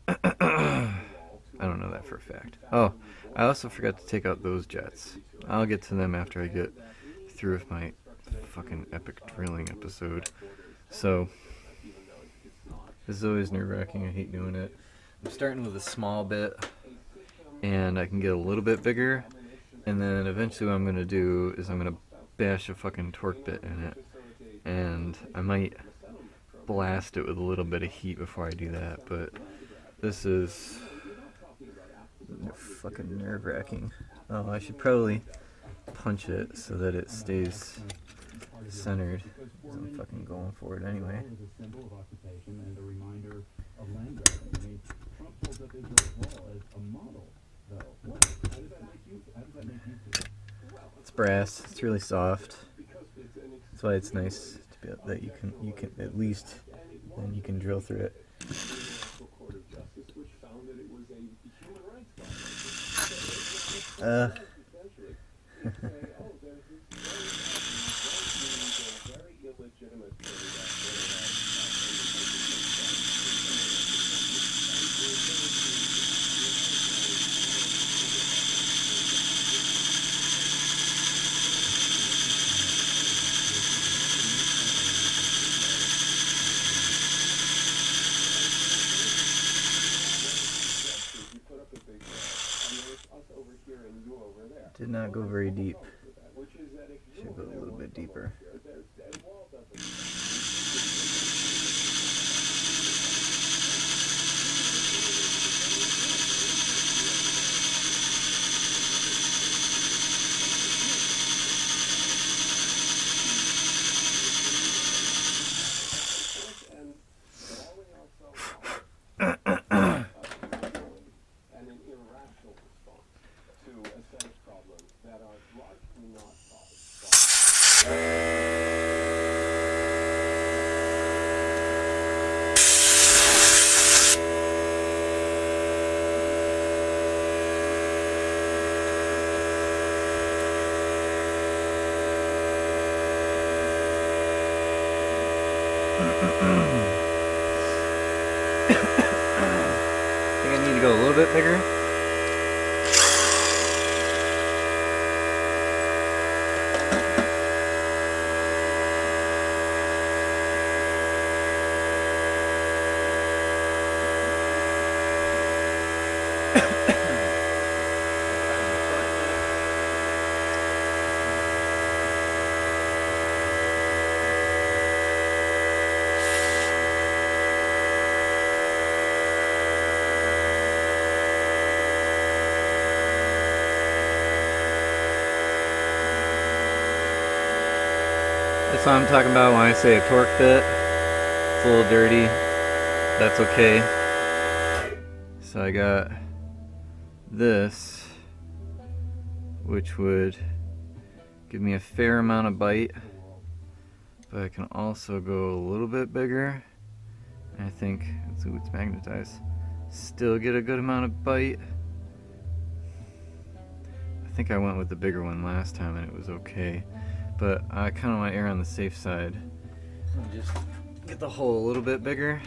I don't know that for a fact. Oh, I also forgot to take out those jets. I'll get to them after I get through with my fucking epic drilling episode. So this is always nerve-wracking. I hate doing it. I'm starting with a small bit, and I can get a little bit bigger, and then eventually what I'm going to do is I'm going to bash a fucking torque bit in it, and I might blast it with a little bit of heat before I do that, but this is fucking nerve-wracking. Oh, I should probably punch it so that it stays centered. I'm fucking going for it anyway. It's brass. It's really soft. That's why it's nice to be able, that you can at least then you can drill through it. Did not go very deep. Should go a little bit deeper. I think I need to go a little bit bigger. That's what I'm talking about when I say a torque bit. It's a little dirty. That's okay. So I got this, which would give me a fair amount of bite, but I can also go a little bit bigger. And I think, ooh, it's magnetized. Still get a good amount of bite. I think I went with the bigger one last time and it was okay. But I kind of want to err on the safe side and just get the hole a little bit bigger.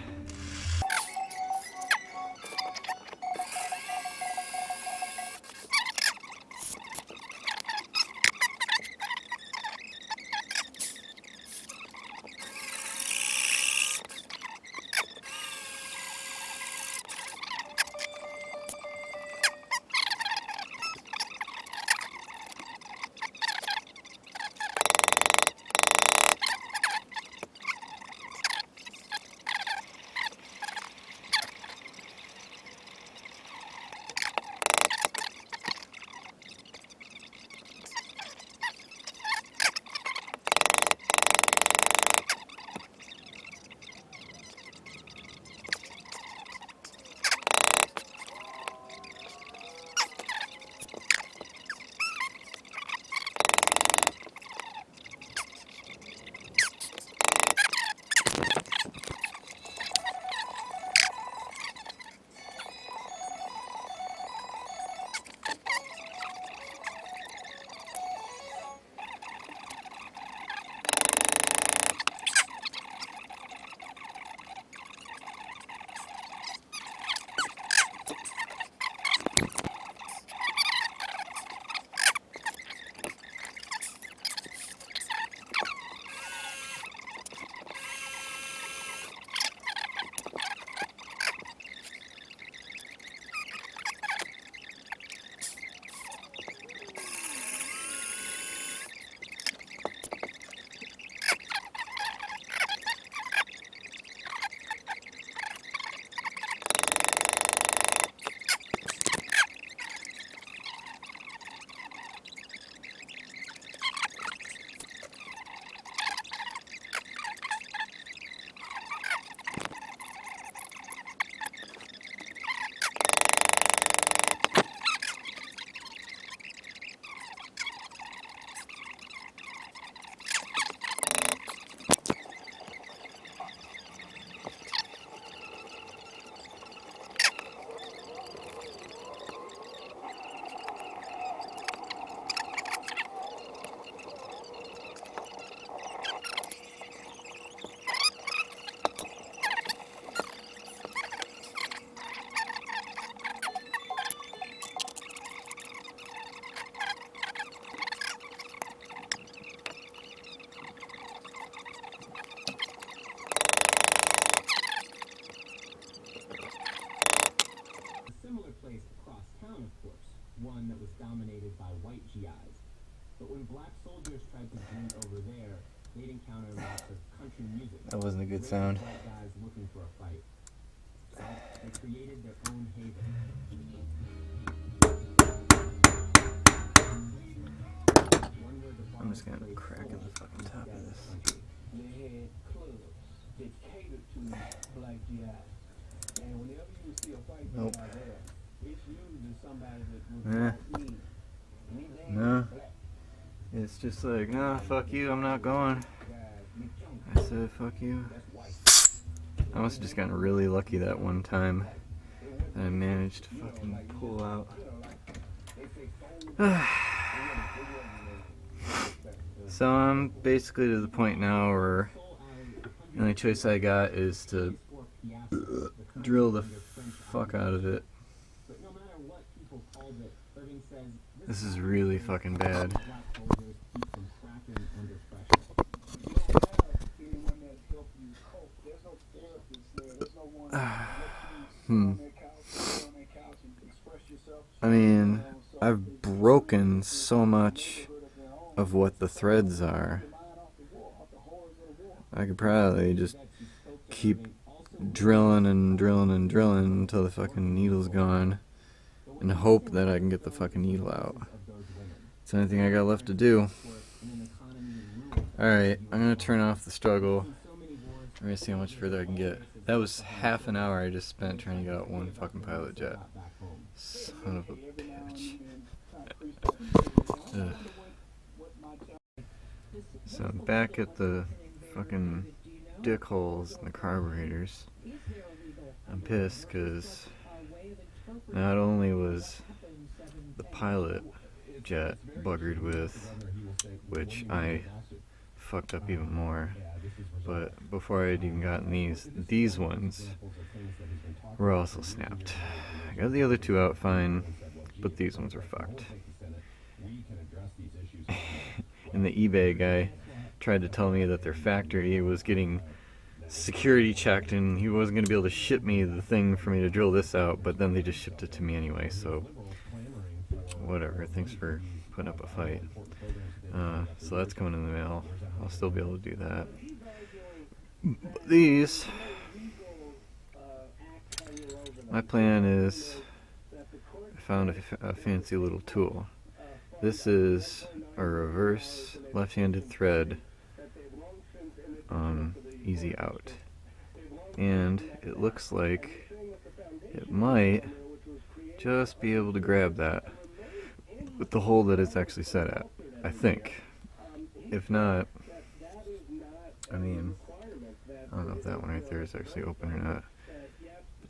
one that was dominated by white GIs. But when black soldiers tried to join over there, they'd encounter lots of country music. That wasn't a good rich sound. white guys looking for a fight. So they created their own haven. I'm just gonna crack in the fucking top of this. They had clubs that catered to black GIs. And whenever you see a fight Nope. out there, it's usually somebody that was Eh. black. No. It's just like, nah, fuck you, I'm not going. I said, fuck you. I must have just gotten really lucky that one time that I managed to fucking pull out. So I'm basically to the point now where the only choice I got is to drill the fuck out of it. But no matter what people called it, Irving says This is really fucking bad. black soldiers keep from cracking under pressure. You don't have anyone that help you cope. There's no therapist there. There's no one that lets you sit on that couch and express yourself. I mean, I've broken so much of what the threads are. I could probably just keep drilling and drilling and drilling until the fucking needle's gone and hope that I can get the fucking needle out. It's the only thing I got left to do. Alright, I'm gonna turn off the struggle. I'm gonna see how much further I can get. That was half an hour I just spent trying to get out one fucking pilot jet. Son of a bitch. Ugh. So I'm back at the fucking dick holes in the carburetors. I'm pissed because not only was the pilot jet buggered with, which I fucked up even more, but before I'd even gotten these ones were also snapped. I got the other two out fine, but these ones were fucked. And the eBay guy tried to tell me that their factory was getting security checked and he wasn't going to be able to ship me the thing for me to drill this out, but then they just shipped it to me anyway, so whatever. Thanks for putting up a fight. So that's coming in the mail. I'll still be able to do that. But these, my plan is, I found a fancy little tool. This is a reverse left-handed thread easy out, and it looks like it might just be able to grab that with the hole that it's actually set at, I think. If not, I mean, I don't know if that one right there is actually open or not. But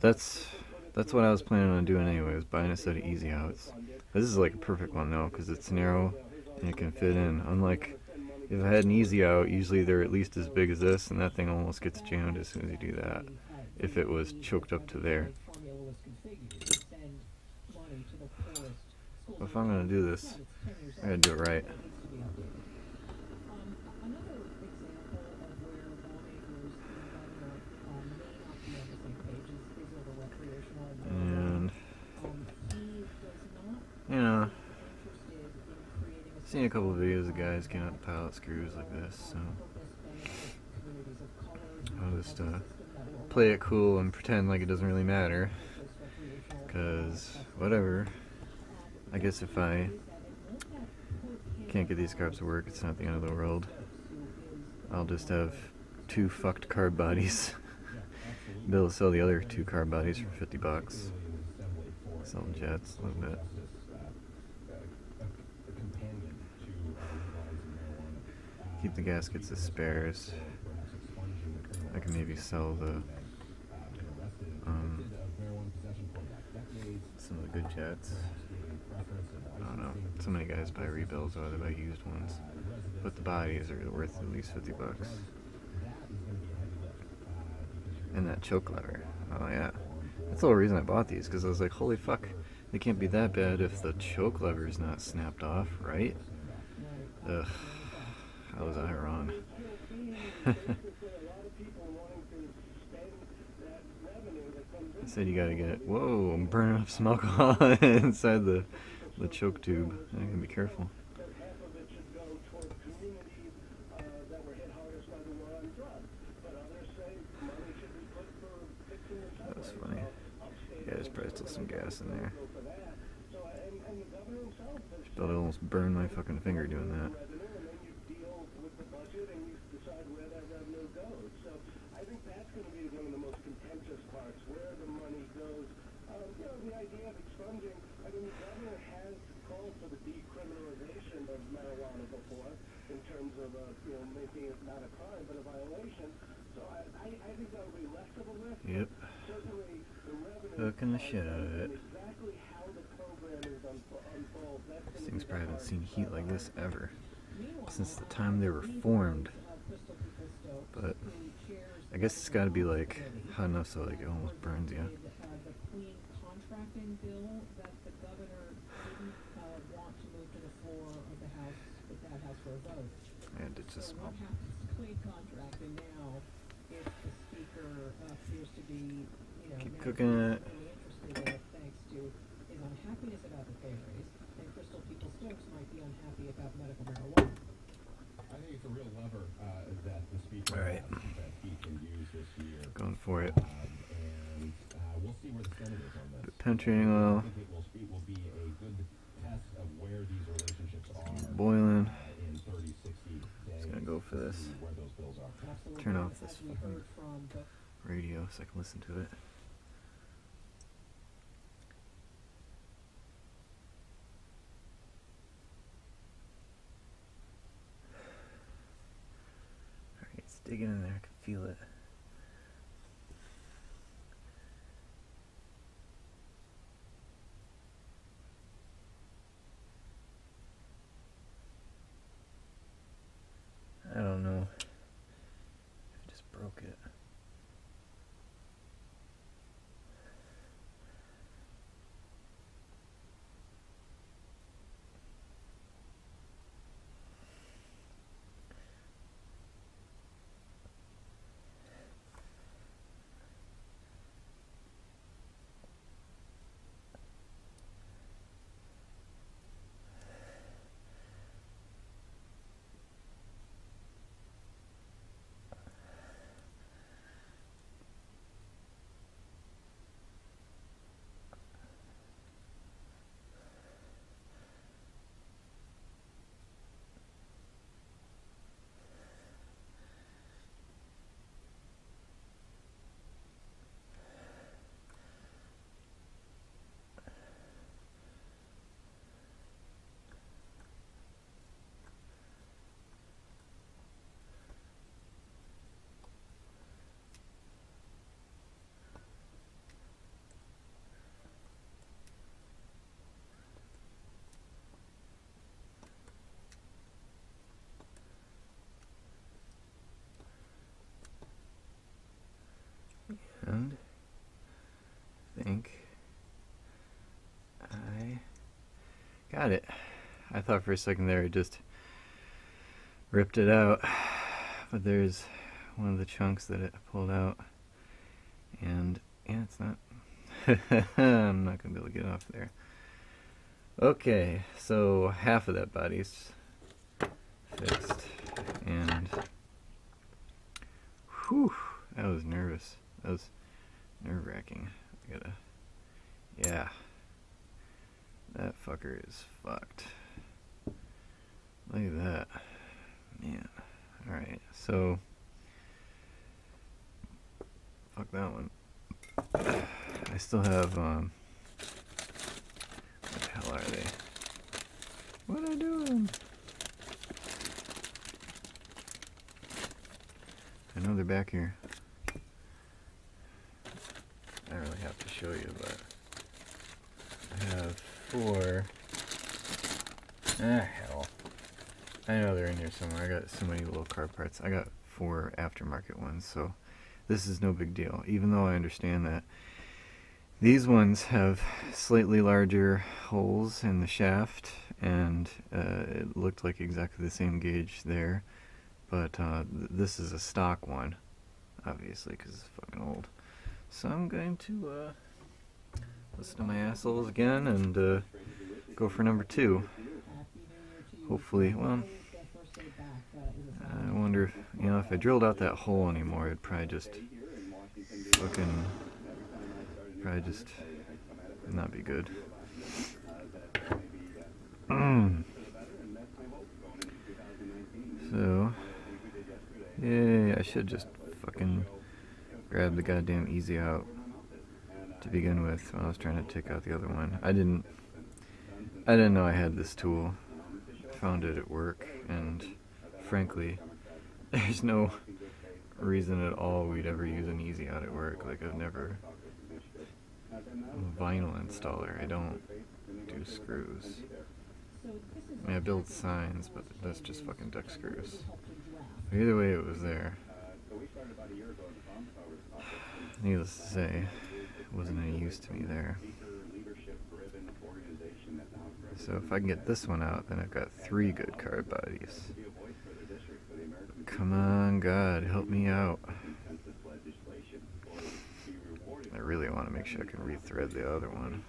that's what I was planning on doing anyways, buying a set of easy outs. This is like a perfect one though, because it's narrow and it can fit in. Unlike if I had an easy out, usually they're at least as big as this, and that thing almost gets jammed as soon as you do that, if it was choked up to there. But if I'm going to do this, I gotta do it right. And, you know, seen a couple of videos of guys getting out pilot screws like this, so I'll just play it cool and pretend like it doesn't really matter, because whatever. I guess if I can't get these carbs to work, it's not the end of the world. I'll just have two fucked carb bodies. Be able to sell the other two carb bodies for $50. Selling jets a little bit. Keep the gaskets as spares. I can maybe sell the some of the good jets. I don't know. So many guys buy rebuilds or they buy used ones, but the bodies are worth at least $50. And that choke lever. Oh yeah, that's the whole reason I bought these, because I was like, holy fuck, they can't be that bad if the choke lever is not snapped off, right? Ugh, how was I wrong? I said you gotta get, whoa, I'm burning up some alcohol inside the the choke tube. I can be careful. That half of it should go toward communities that were hit hardest by the war on drugs. But others say money should be put for fixing the subway. That was funny. Yeah, there's probably still some gas in there. So, and the governor himself has But I almost burned my fucking finger doing that. revenue, and then you deal with the budget and you decide where that revenue goes. So I think that's going to be one of the most contentious parts, where the money goes. The idea of expunging, I mean, the governor has called for the decriminalization of marijuana before, in terms of, making it not a crime, but a violation. So I think that will be less of a lift. Yep. Certainly, the revenue Hooking the shit out of it. exactly how the program is unfold. These things probably haven't seen heat like this ever. Since the time they were formed. But I guess it's gotta be like hot enough so like it almost burns you. The clean contracting bill that the governor didn't want to move to the floor of the House, with that House for a vote. And it's So just what happens to clean contracting now if the speaker appears to be, keep now cooking it. really interested in it thanks to his unhappiness about the pay raise, and Crystal Peoples-Stokes might be unhappy about medical marijuana. I think it's a real lever that the speaker All right. has that he can use this year. Going for it. And we'll see where the Senate is on this. Penetrating oil. I think it will be a good test of where these relationships are Boiling. in 30, 60 days. Just gonna go for this. To see where those bills are. Absolutely. Turn off As this we fucking heard from the radio so I can listen to it. Alright, it's digging in there, I can feel it. I don't know. I just broke it. And I think I got it. I thought for a second there it just ripped it out, but there's one of the chunks that it pulled out, and yeah, it's not I'm not gonna be able to get off there. Okay, so half of that body's fixed, and whew, that was nervous. That was nerve-wracking. Yeah, that fucker is fucked. Look at that, man. All right, so fuck that one. I still have what the hell are they? What am I doing? I know they're back here. I don't really have to show you, but I have 4. Hell. I know they're in here somewhere. I got so many little car parts. I got 4 aftermarket ones, so this is no big deal, even though I understand that these ones have slightly larger holes in the shaft, and it looked like exactly the same gauge there, but this is a stock one, obviously, because it's fucking old. So I'm going to listen to my assholes again and go for number 2. Hopefully, well, I wonder if, you know, if I drilled out that hole anymore, it'd probably just not be good. So, yay, I should just fucking grab the goddamn easy out to begin with when I was trying to take out the other one. I didn't know I had this tool. Found it at work, and frankly, there's no reason at all we'd ever use an easy out at work. Like, I'm a vinyl installer. I don't do screws. I mean, I build signs, but that's just fucking deck screws. Either way, it was there. Needless to say, it wasn't any use to me there. So if I can get this one out, then I've got 3 good carb bodies. Come on, God, help me out. I really want to make sure I can rethread the other one.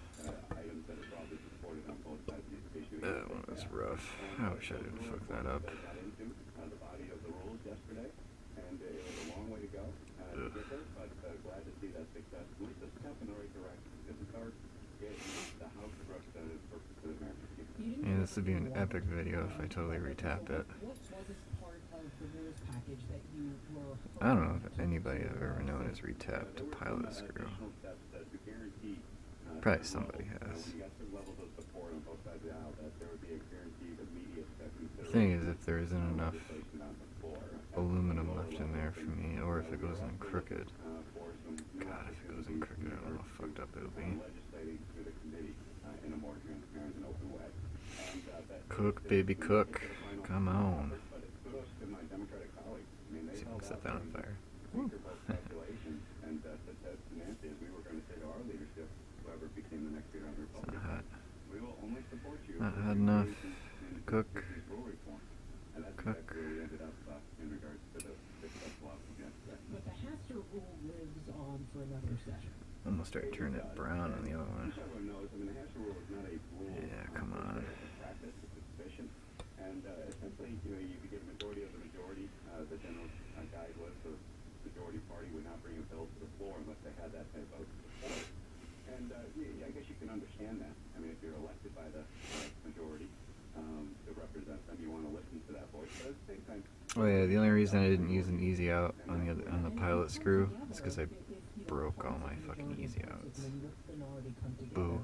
That one was rough. I wish I didn't fuck that up. Ugh. Yeah, this would be an epic video if I totally retap it. I don't know if anybody I've ever known has retapped a pilot screw. Probably somebody has. The thing is, if there isn't enough aluminum left in there for me, or if it goes in crooked. God, if it goes in crooked, I don't know how fucked up it'll be. Cook, baby, cook. Come on. See if I can set that on fire. Woo. It's not hot. Not hot enough. Cook. Cook. I'm gonna start turning it brown on the other one. Yeah, come on. And essentially, you know, you could get a majority of the majority. The general guide was the majority party would not bring a bill to the floor unless they had that type of support. And I guess you can understand that. I mean, if you're elected by the majority to represent them, you want to listen to that voice. But at the same time. Oh yeah, the only reason I didn't use an easy out on the pilot screw is because I broke all my fucking easy outs. Boo.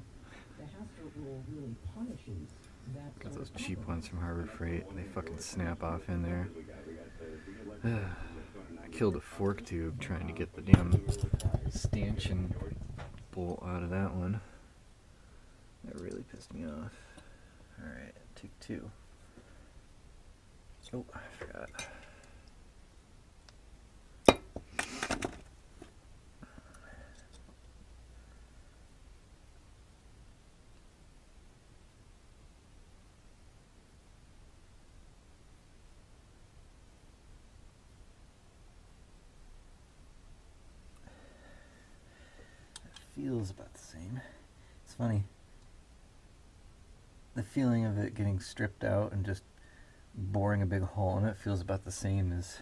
Got those cheap ones from Harbor Freight, and they fucking snap off in there. I killed a fork tube trying to get the damn stanchion bolt out of that one. That really pissed me off. Alright, take 2. Oh, I forgot. Feels about the same. It's funny. The feeling of it getting stripped out and just boring a big hole in it feels about the same as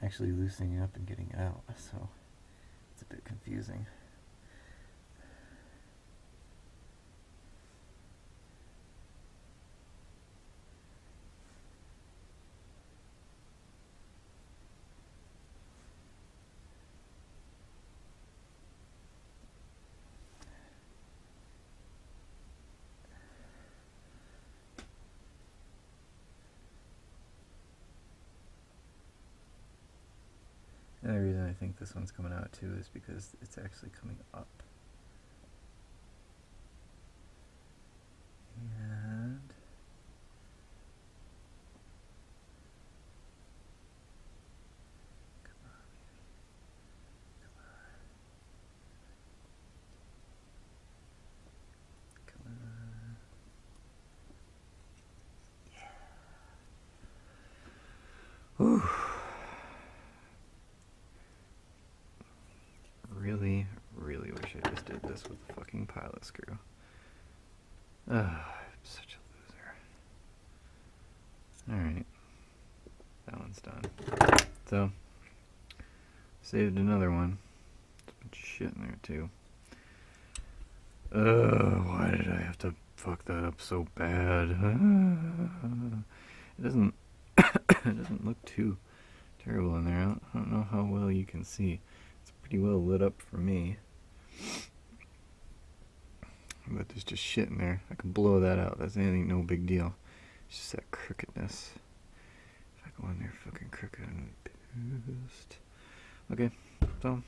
actually loosening it up and getting it out. So it's a bit confusing. The only reason I think this one's coming out too is because it's actually coming up. And come on, baby. Come on. Come on. Yeah. Whew. Really wish I just did this with the fucking pilot screw. So, saved another one. There's a bunch of shit in there too. Why did I have to fuck that up so bad? It doesn't it doesn't look too terrible in there. I don't know how well you can see. It's pretty well lit up for me. But there's just shit in there. I can blow that out. That's ain't no big deal. It's just that crookedness. If I go in there fucking crooked, I'm pissed. Okay, so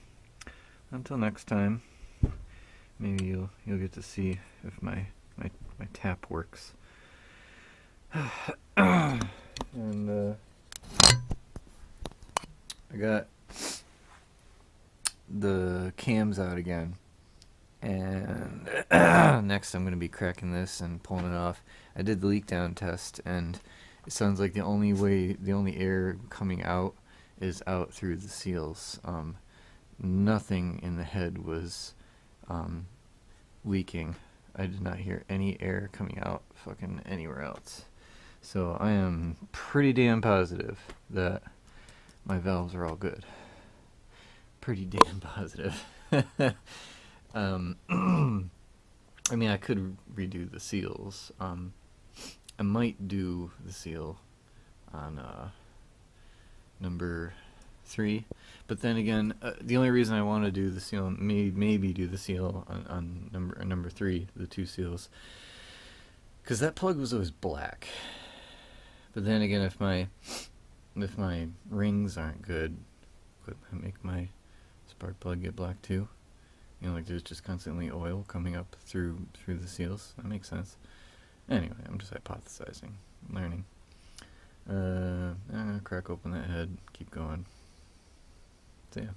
until next time, maybe you'll get to see if my tap works. And I got the cams out again, and next I'm going to be cracking this and pulling it off. I did the leak down test, and it sounds like the only air coming out is out through the seals. Nothing in the head was leaking. I did not hear any air coming out fucking anywhere else. So I am pretty damn positive that my valves are all good. Pretty damn positive. I mean, I could redo the seals. I might do the seal on number 3, but then again, the only reason I want to do the seal, maybe do the seal on number 3, the 2 seals, because that plug was always black. But then again, if my rings aren't good, could I make my spark plug get black too? You know, like there's just constantly oil coming up through the seals. That makes sense. Anyway, I'm just hypothesizing, learning. Crack open that head, keep going. So yeah.